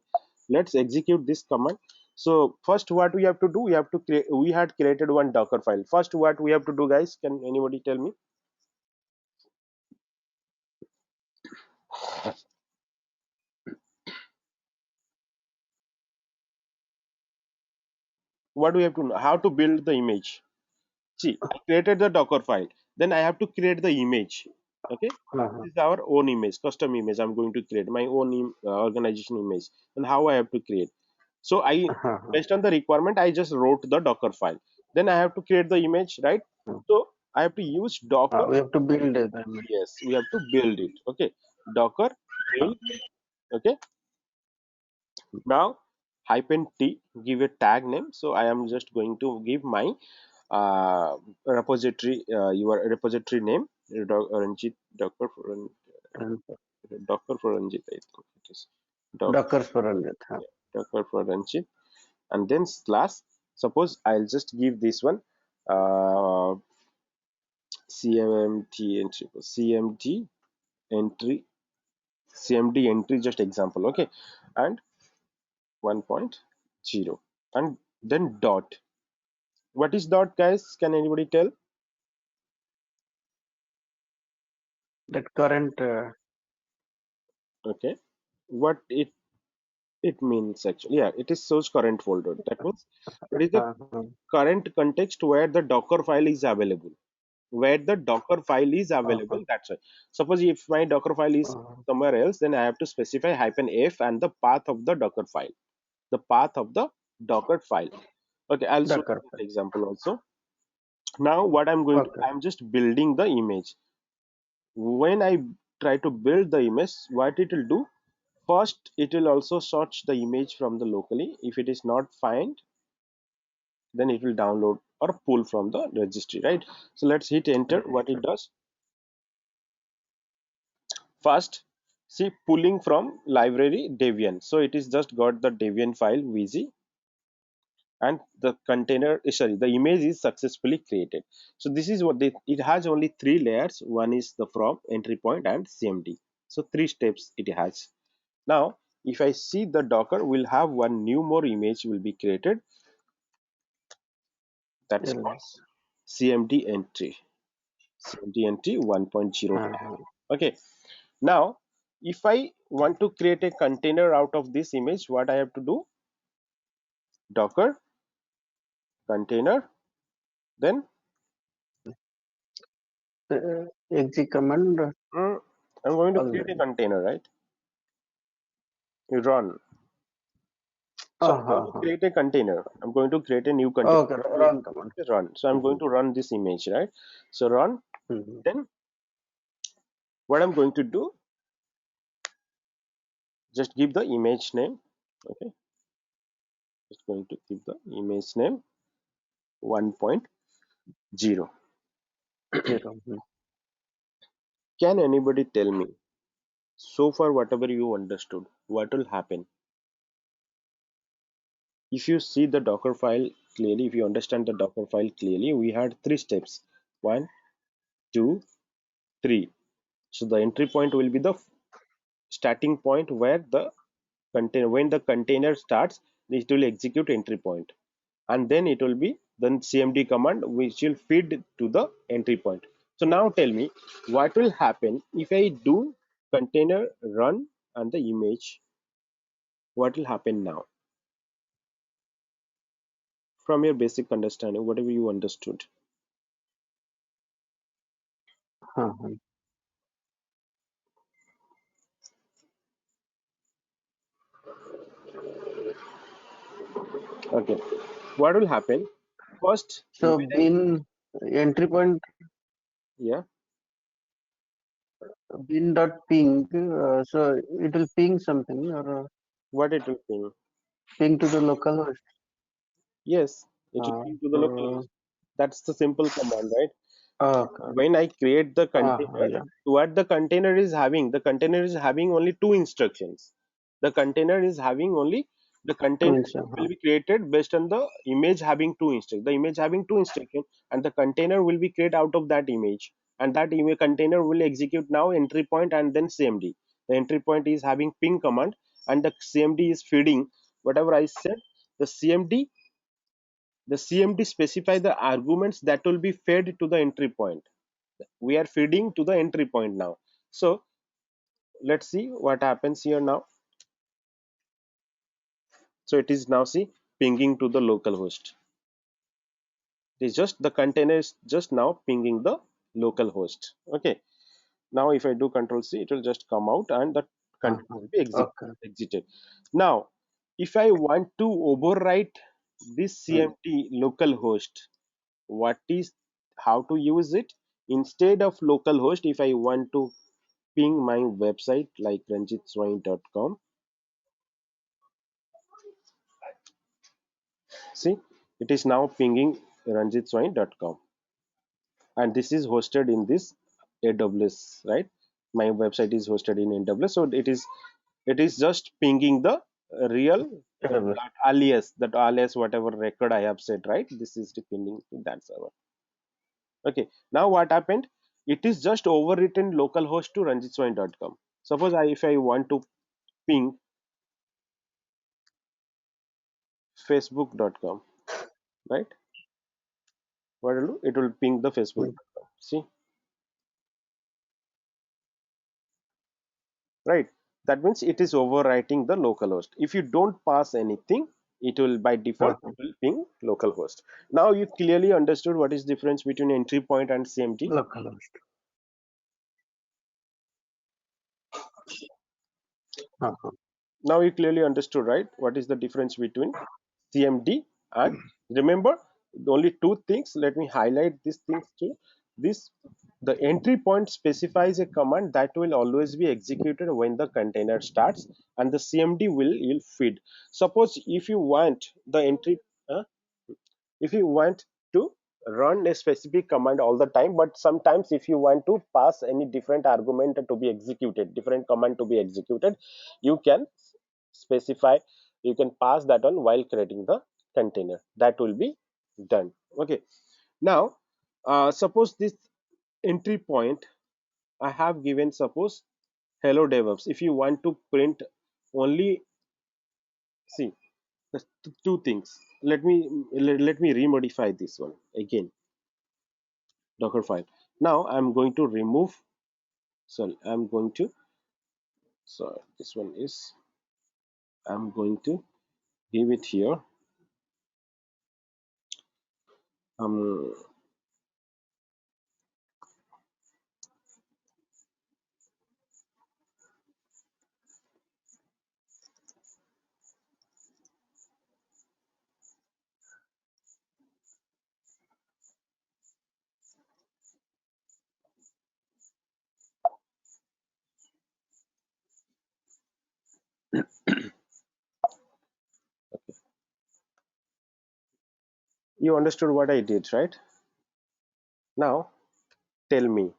let's execute this command. So first, what we have to do, we have to create. We had created one Docker file. First, what we have to do, guys? Can anybody tell me? What do we have to know? How to build the image? See, I created the Docker file. Then I have to create the image. Okay, Uh-huh. this is our own image, custom image. I'm going to create my own organization image, and how I have to create. So Uh-huh. based on the requirement, I just wrote the Docker file. Then I have to create the image, right? So I have to use Docker. We have to build it. I mean, Yes, we have to build it. Okay, Docker build. Okay, now hyphen t, give a tag name. So I am just going to give my repository, your repository name, Ranjit, and Docker for Ranjit, I think it is Docker, Docker for it. Huh. yeah, Docker for Ranjit, and then slash. Suppose I'll just give this one CMT entry, entry, CMD entry, just example. Okay, and 1.0, and then dot. What is dot, guys? Can anybody tell? That current. Okay, what it means actually, yeah, it is source current folder. That means it is the Uh-huh. current context where the Docker file is available. Where the Docker file is Uh-huh. available. That's right. Suppose if my Docker file is Uh-huh. somewhere else, then I have to specify hyphen f and the path of the Docker file. The path of the Docker file. Okay, I'll show you Docker this file. example also. Now what I'm going to, Okay. I'm just building the image. When I try to build the image, what it will do? First, it will also search the image from the locally. If it is not find, then it will download or pull from the registry, right? So let's hit enter. What it Register. does? First, see, pulling from library Debian. So it is just got the Debian file VZ, and the container, sorry, the image is successfully created. So this is what it has only three layers. One is the from, entry point, and CMD. So three steps it has. Now, if I see the Docker, will have one new more image will be created. That's called Yes. CMD entry. CMD entry 1.0. Uh-huh. Okay. Now, if I want to create a container out of this image, what I have to do? Docker container, then Exec command. I'm going to All create a that. container, right? You run. So I'm going to Uh-huh. create a container. I'm going to create a new container. Okay. I'm going Run command. to run. So I'm going Mhm, to run this image, right? So run. mhm. Then what I'm going to do, just give the image name. Okay, just going to give the image name 1.0. Zero. Can anybody tell me so far whatever you understood, what will happen if you see the Docker file clearly? If you understand the Docker file clearly, we had three steps: one, two, three. So the entry point will be the starting point where the container, when the container starts, it will execute entry point, and then it will be then cmd command which will feed to the entry point. So now tell me what will happen if I do container run and the image, what will happen now from your basic understanding, whatever you understood. Uh-huh. Okay, what will happen first So when I, bin entry point yeah, bin dot ping. So it will ping something or what it will ping? ping to the localhost. Yes, it will Uh, ping to the so localhost. That's the simple command, right? okay. When I create the Uh-huh, container, yeah. what the container is having only two instructions. The container is having only the Two container inch. will be created based on the image having two instructions. The image having two instructions, and the container will be created out of that image. And that image container will execute now entry point and then CMD. The entry point is having ping command, and the CMD is feeding whatever I said. The CMD the CMD specify the arguments that will be fed to the entry point. We are feeding to the entry point now. So let's see what happens here now. So it is now see pinging to the local host. It is just the container is just now pinging the local host. Okay, now if I do control C, it will just come out and the container Uh-huh. will be Okay. exited. Now if I want to overwrite this Mm. CMD local host, what is, how to use it? Instead of localhost, if I want to ping my website like ranjitswain.com, see, it is now pinging ranjitswain.com, and this is hosted in this AWS, right? My website is hosted in AWS, so it is just pinging the real Database. that alias whatever record I have set, right? This is depending to that server. Okay, now what happened? It is just overwritten localhost to ranjitswain.com. Suppose if I want to ping facebook.com, right? What will do? It will ping the Mm. facebook.com. See, right? That means it is overwriting the localhost. If you don't pass anything, it will by default Uh-huh. it will ping localhost. Now you clearly understood what is difference between entry point and CMD. Localhost. Uh-huh. Now you clearly understood, right? What is the difference between CMD and, remember, only two things. Let me highlight these things too. This, the entry point specifies a command that will always be executed when the container starts, and the CMD will feed. Suppose if you want the entry, uh, if you want to run a specific command all the time, but sometimes if you want to pass any different argument to be executed, different command to be executed, you can specify, you can pass that on while creating the container. That will be done. Okay, now suppose this entry point I have given, suppose hello DevOps. If you want to print only, see, Two things. Let me remodify this one again. Dockerfile. Now I'm going to remove. Sorry, I'm going to. So this one is. I'm going to give it here. Um, you understood what I did, right? Now tell me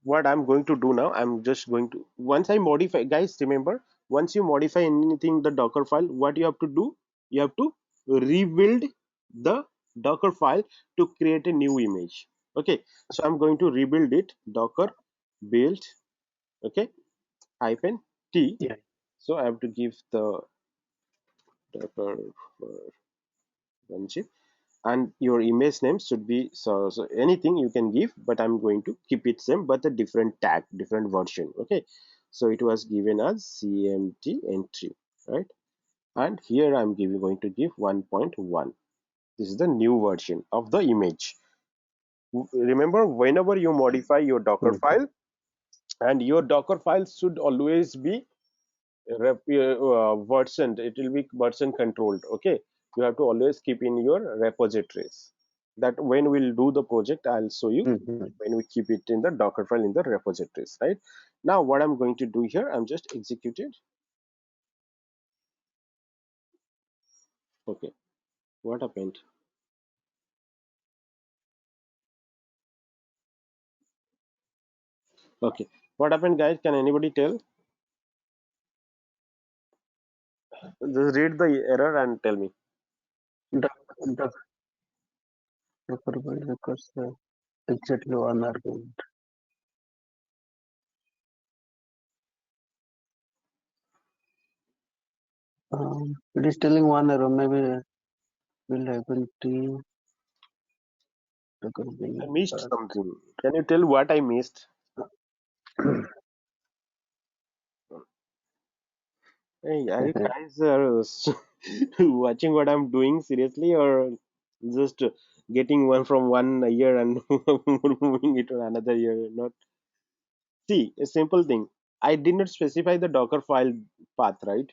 what I'm going to do now. I'm just going to once I modify, guys. Remember, once you modify anything the Docker file, what you have to do? You have to rebuild the Docker file to create a new image. Okay, so I'm going to rebuild it. Docker build. Okay, hyphen t. Yeah. So I have to give the Docker for and your image name should be so anything you can give, but I'm going to keep it same but a different tag, different version. Okay, so it was given as cmt entry, right? And here I'm going to give 1.1. This is the new version of the image. Remember, whenever you modify your Docker Mhm. file, and your Docker file should always be versioned, it will be version controlled. Okay, you have to always keep in your repositories. That when we'll do the project, I'll show you Mhm. when we keep it in the Docker file in the repositories, right? Now what I'm going to do here, I'm just executed. Okay, what happened? Okay, what happened, guys? Can anybody tell? Just read the error and tell me. Doc- doc- Dockerfile records exactly one argument. It is telling one error. Maybe will happen to I Dockerfile. missed something. Can you tell what I missed? Hey, are you guys watching what I'm doing seriously, or just getting one from one year and moving it to another year? Not see a simple thing. I did not specify the Docker file path, right?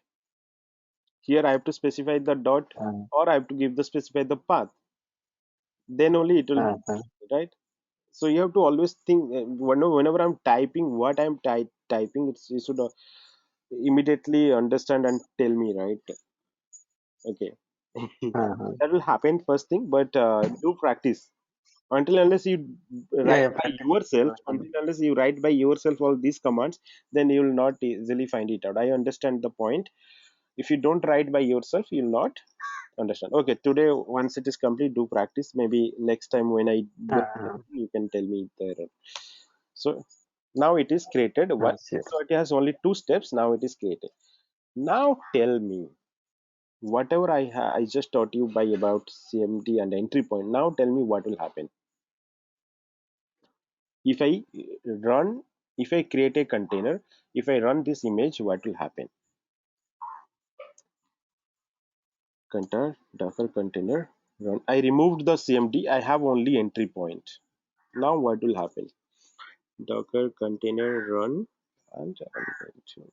Here I have to specify the dot, Uh, or I have to give the specify the path. Then only it will be uh, right. So you have to always think whenever I'm typing what I'm typing, you should immediately understand and tell me, right? Okay. uh, That will happen first thing, but do practice until unless you yeah, write yeah, by practice. yourself. Until unless you write by yourself all these commands, then you will not easily find it out. I understand the point. If you don't write by yourself, you'll not understand. Okay, today once it is complete, do practice. Maybe next time when I do Uh, you can tell me the error. So now it is created one. sure. So it has only two steps. Now it is created. Now tell me whatever I just taught you by about CMD and entry point. Now tell me what will happen if I run, if I create a container, if I run this image, what will happen? Container, Docker container, run. I removed the CMD. I have only entry point. Now what will happen? Docker container run, and I'm going to.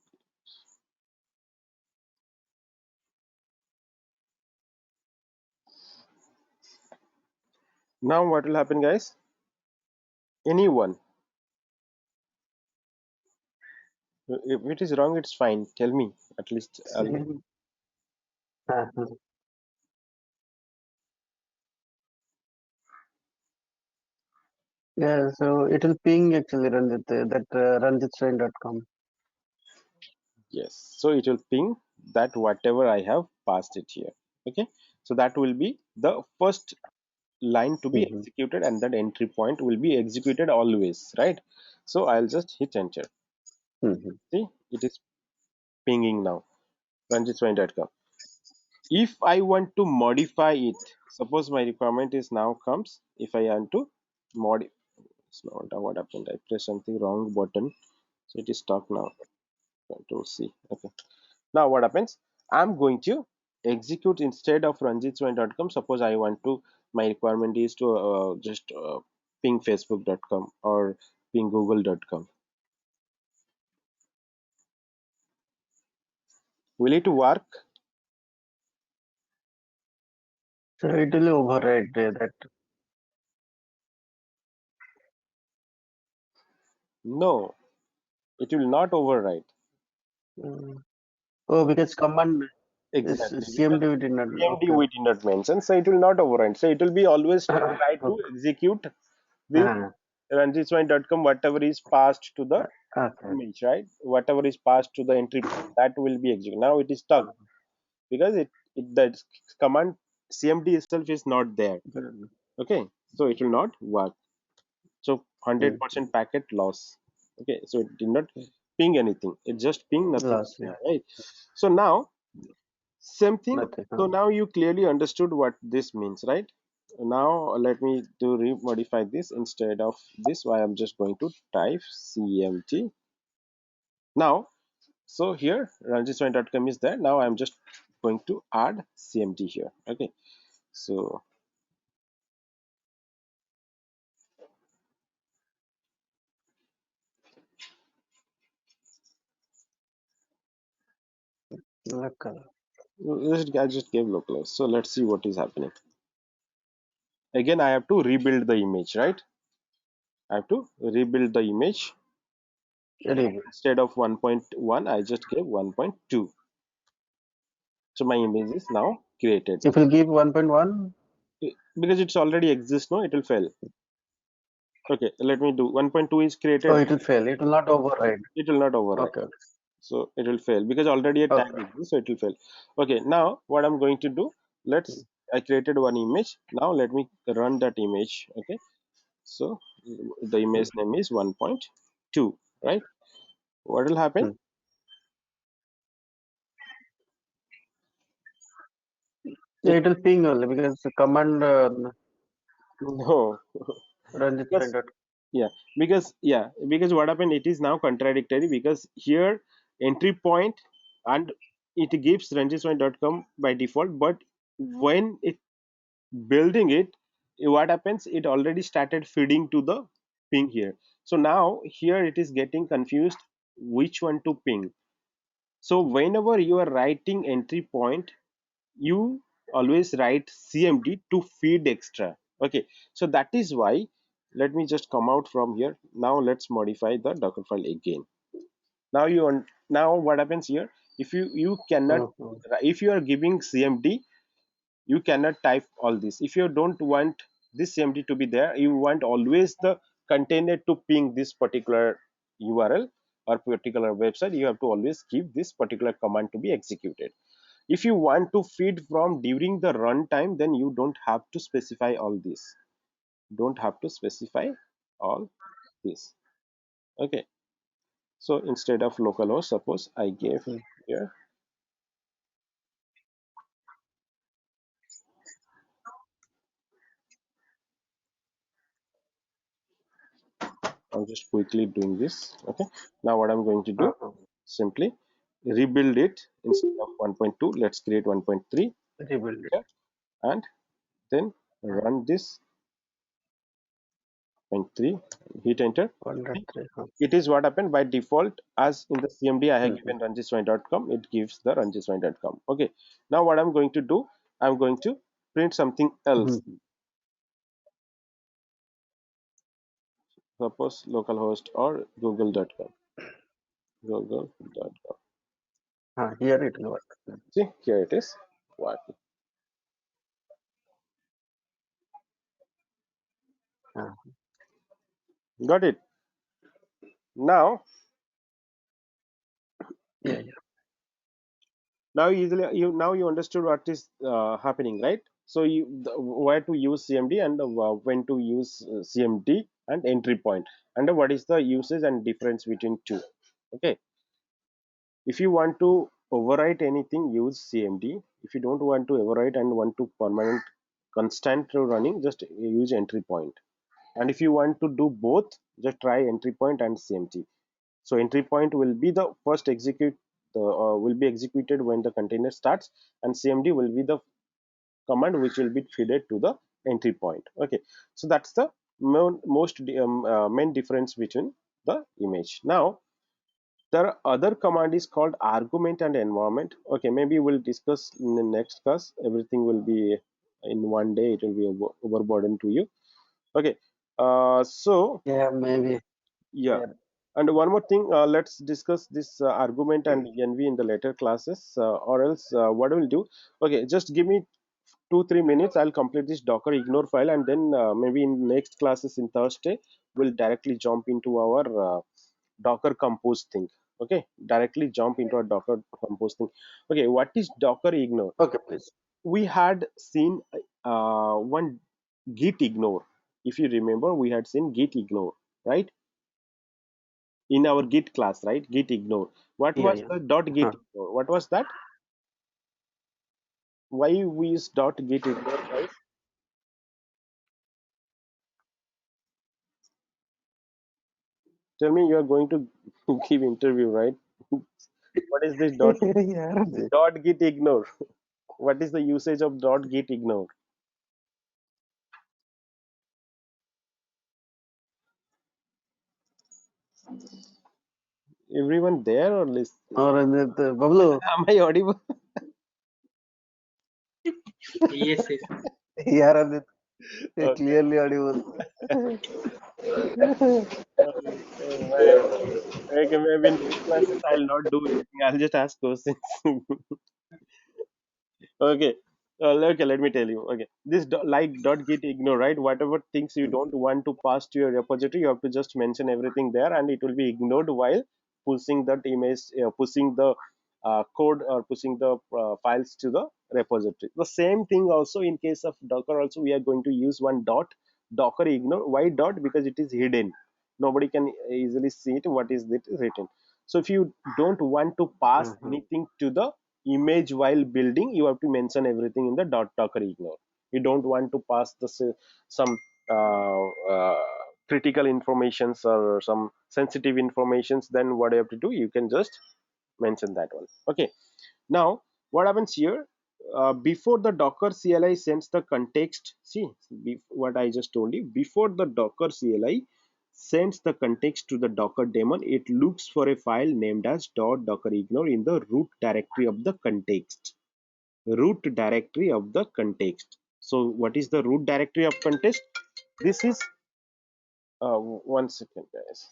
Now what will happen, guys? Anyone? If it is wrong, it's fine. Tell me. At least I'll. Same. Uh, yeah, so it will ping actually Ranjit, that ranjitstrain.com. Yes. So it will ping that whatever I have passed it here. Okay. So that will be the first line to be Mm-hmm. executed, and that entry point will be executed always, right? So I'll just hit enter. Mm-hmm. See, it is pinging now. Ranjitswain.com. If I want to modify it, suppose my requirement is now comes. If I want to modify, it's not what happened. I press something wrong button, so it is stuck now. Control C. Okay. Now what happens? I'm going to execute instead of ranjitswine.com. Suppose I want to, my requirement is to just ping facebook.com or ping google.com. Will it work? So it will override that. No, it will not override. Mm. Oh, because command is Exactly, because CMD we did not. CMD Okay. we did not mention, so it will not override. So it will be always try to Okay. execute the ranjitswine.com whatever is passed to the Okay. image, right? Whatever is passed to the entry point, that will be executed. Now it is stuck because it the command cmd itself is not there. Good. Okay, so it will not work. So Mm. 100% packet loss. Okay, so it did not ping anything, it just ping nothing Loss. Yeah. there, right? So now same thing. Nothing. So now you clearly understood what this means, right? Now let me to modify this. Instead of this, why I'm just going to type cmt now. So here ranjitswine.com is there. Now I'm just going to add cmt here. Okay, so Okay. I just gave localhost. So let's see what is happening. Again, I have to rebuild the image, right? I have to rebuild the image. Very good. Instead of 1.1, I just gave 1.2. So my image is now created. If you give 1.1, Because it's already exists, no, it will fail. Okay, let me do 1.2 is oh, created. it will fail. It will not override. It will not override. Okay. So it will fail because already a tag Okay. exists, so it will fail. Okay, now what I'm going to do, let's, I created one image. Now let me run that image. Okay, so the image name is 1.2, right? What will happen? Mm. Yeah, It it will ping only because the command no, runs it because right. because what happened, it is now contradictory because here entry point and it gives ranjitswine.com by default, but when it building it, what happens, it already started feeding to the ping here. So now here it is getting confused which one to ping. So whenever you are writing entry point, you always write cmd to feed extra. Okay, so that is why, let me just come out from here. Now let's modify the Dockerfile again. Now now what happens here, if you cannot, Mm-hmm. if you are giving cmd, you cannot type all this. If you don't want this cmd to be there, you want always the container to ping this particular url or particular website, you have to always give this particular command to be executed. If you want to feed from during the runtime, then you don't have to specify all this, don't have to specify all this. Okay, so instead of localhost, suppose I gave here, I'm just quickly doing this. Okay, now what I'm going to do, Uh-huh. simply rebuild it. Instead of 1.2, let's create 1.3 Rebuild it. here and then run this 0.3, hit enter. See, 1.3. it is what happened by default. As in the cmd I have Mm-hmm. given ranjitswine.com, it gives the ranjitswine.com. Okay, now what I'm going to do, I'm going to print something else. Mm-hmm. Suppose localhost or google.com, google.com. Here it will work. See, here it is working. Uh, Got it. Now yeah, yeah. now easily you, now you understood what is happening, right? So where to use cmd and when to use cmd and entry point, and what is the usage and difference between two. Okay, if you want to overwrite anything, use CMD. If you don't want to overwrite and want to permanent constant running, just use entry point. And if you want to do both, just try entry point and CMD. So entry point will be the first execute the will be executed when the container starts, and CMD will be the command which will be fed to the entry point. Okay, so that's the main difference between the image. Now the other command is called argument and environment. Okay, maybe we'll discuss in the next class. Everything will be in one day. It will be overburden to you. Okay, so Yeah, maybe. yeah, Yeah. and one more thing, let's discuss this argument and env in the later classes, or else what we'll do. Okay, just give me 2-3 minutes. I'll complete this Docker ignore file, and then maybe in next classes in Thursday, we'll directly jump into our Docker compose thing. Okay, directly jump into a Docker compose thing. Okay, what is Docker ignore? Okay, please. We had seen one git ignore. If you remember, we had seen git ignore, right? In our git class, right? Git ignore. What Yeah, was yeah. the dot git Huh. ignore? What was that? Why we use dot git ignore, guys? Tell me, you are going to give interview, right? What is this Yeah, Ranjit. dot git ignore? What is the usage of dot git ignore? Everyone there or list? Oh, Ranjit, Bablu. Am I audible? Yes, yes. Yeah, Ranjit. Okay. Clearly audible. Okay, okay, maybe in next classes I'll not do anything. I'll just ask questions. Okay. Okay, let me tell you. Okay, this like dot git ignore, right? Whatever things you don't want to pass to your repository, you have to just mention everything there, and it will be ignored while pushing that image, pushing the code or pushing the files to the repository. The same thing also in case of Docker. Also, we are going to use one dot Docker ignore. Why dot? Because it is hidden. Nobody can easily see it. What is it written? So if you don't want to pass Mhm. anything to the image while building, you have to mention everything in the dot docker ignore. You don't want to pass the some uh, uh, critical informations or some sensitive informations, then what you have to do, you can just mention that one. Okay, now what happens here, before the docker CLI sends the context, see what I just told you, before the docker CLI sends the context to the docker daemon, it looks for a file named as docker ignore in the root directory of the context. Root directory of the context. So what is the root directory of context? This is 1 second, guys.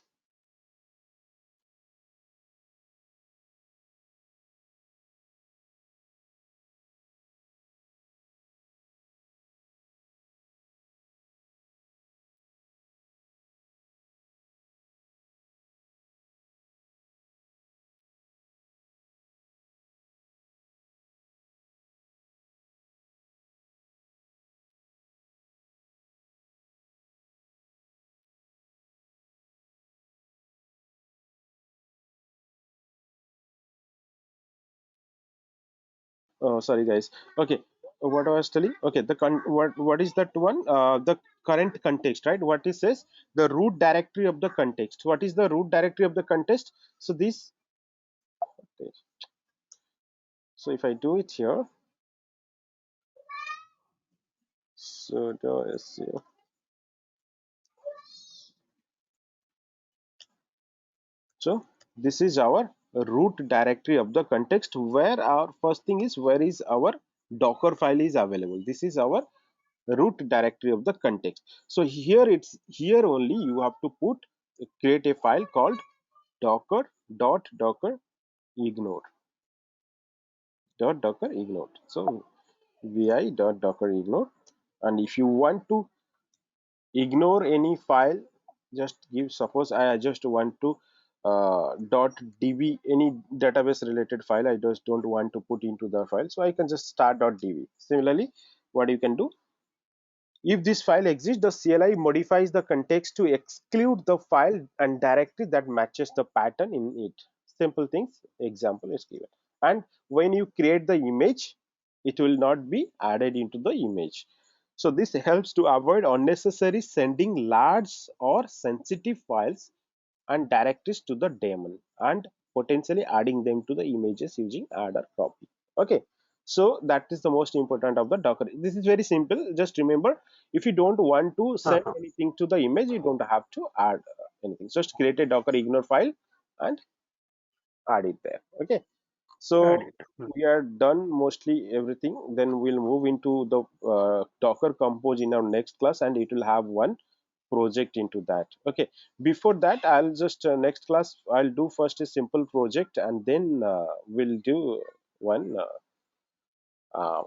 Sorry, guys. Okay, what I was telling. Okay, what is that one? The current context, right? What it says, the root directory of the context. What is the root directory of the context? So this. So if I do it here, sudo su. So this is our root directory of the context, where our first thing is where is our Docker file is available. This is our root directory of the context. So here it's here only you have to put create a file called docker ignore ignore. So vi ignore, and if you want to ignore any file, just give, suppose I just want to .db, any database related file, I just don't want to put into the file, so I can just start .db. Similarly, what you can do, if this file exists, the CLI modifies the context to exclude the file and directory that matches the pattern in it. Simple things, example is given. and when you create the image, it will not be added into the image. So this helps to avoid unnecessary sending large or sensitive files and directories to the daemon and potentially adding them to the images using add or copy. Okay, so that is the most important of the Docker. This is very simple. Just remember, if you don't want to send Uh-huh. anything to the image, you don't have to add anything. Just create a Docker ignore file and add it there. Okay, Got so it. we are done mostly everything. Then we'll move into the Docker Compose in our next class, and it will have one project into that. Okay, before that, I'll just next class I'll do first a simple project, and then we'll do one. Uh,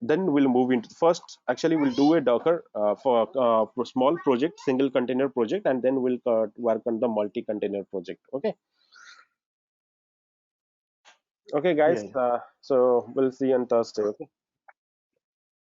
then we'll move into first. Actually, we'll do a Docker for small project, single container project, and then we'll work on the multi-container project. Okay. Okay, Yeah, guys. yeah. So we'll see you on Thursday. Okay.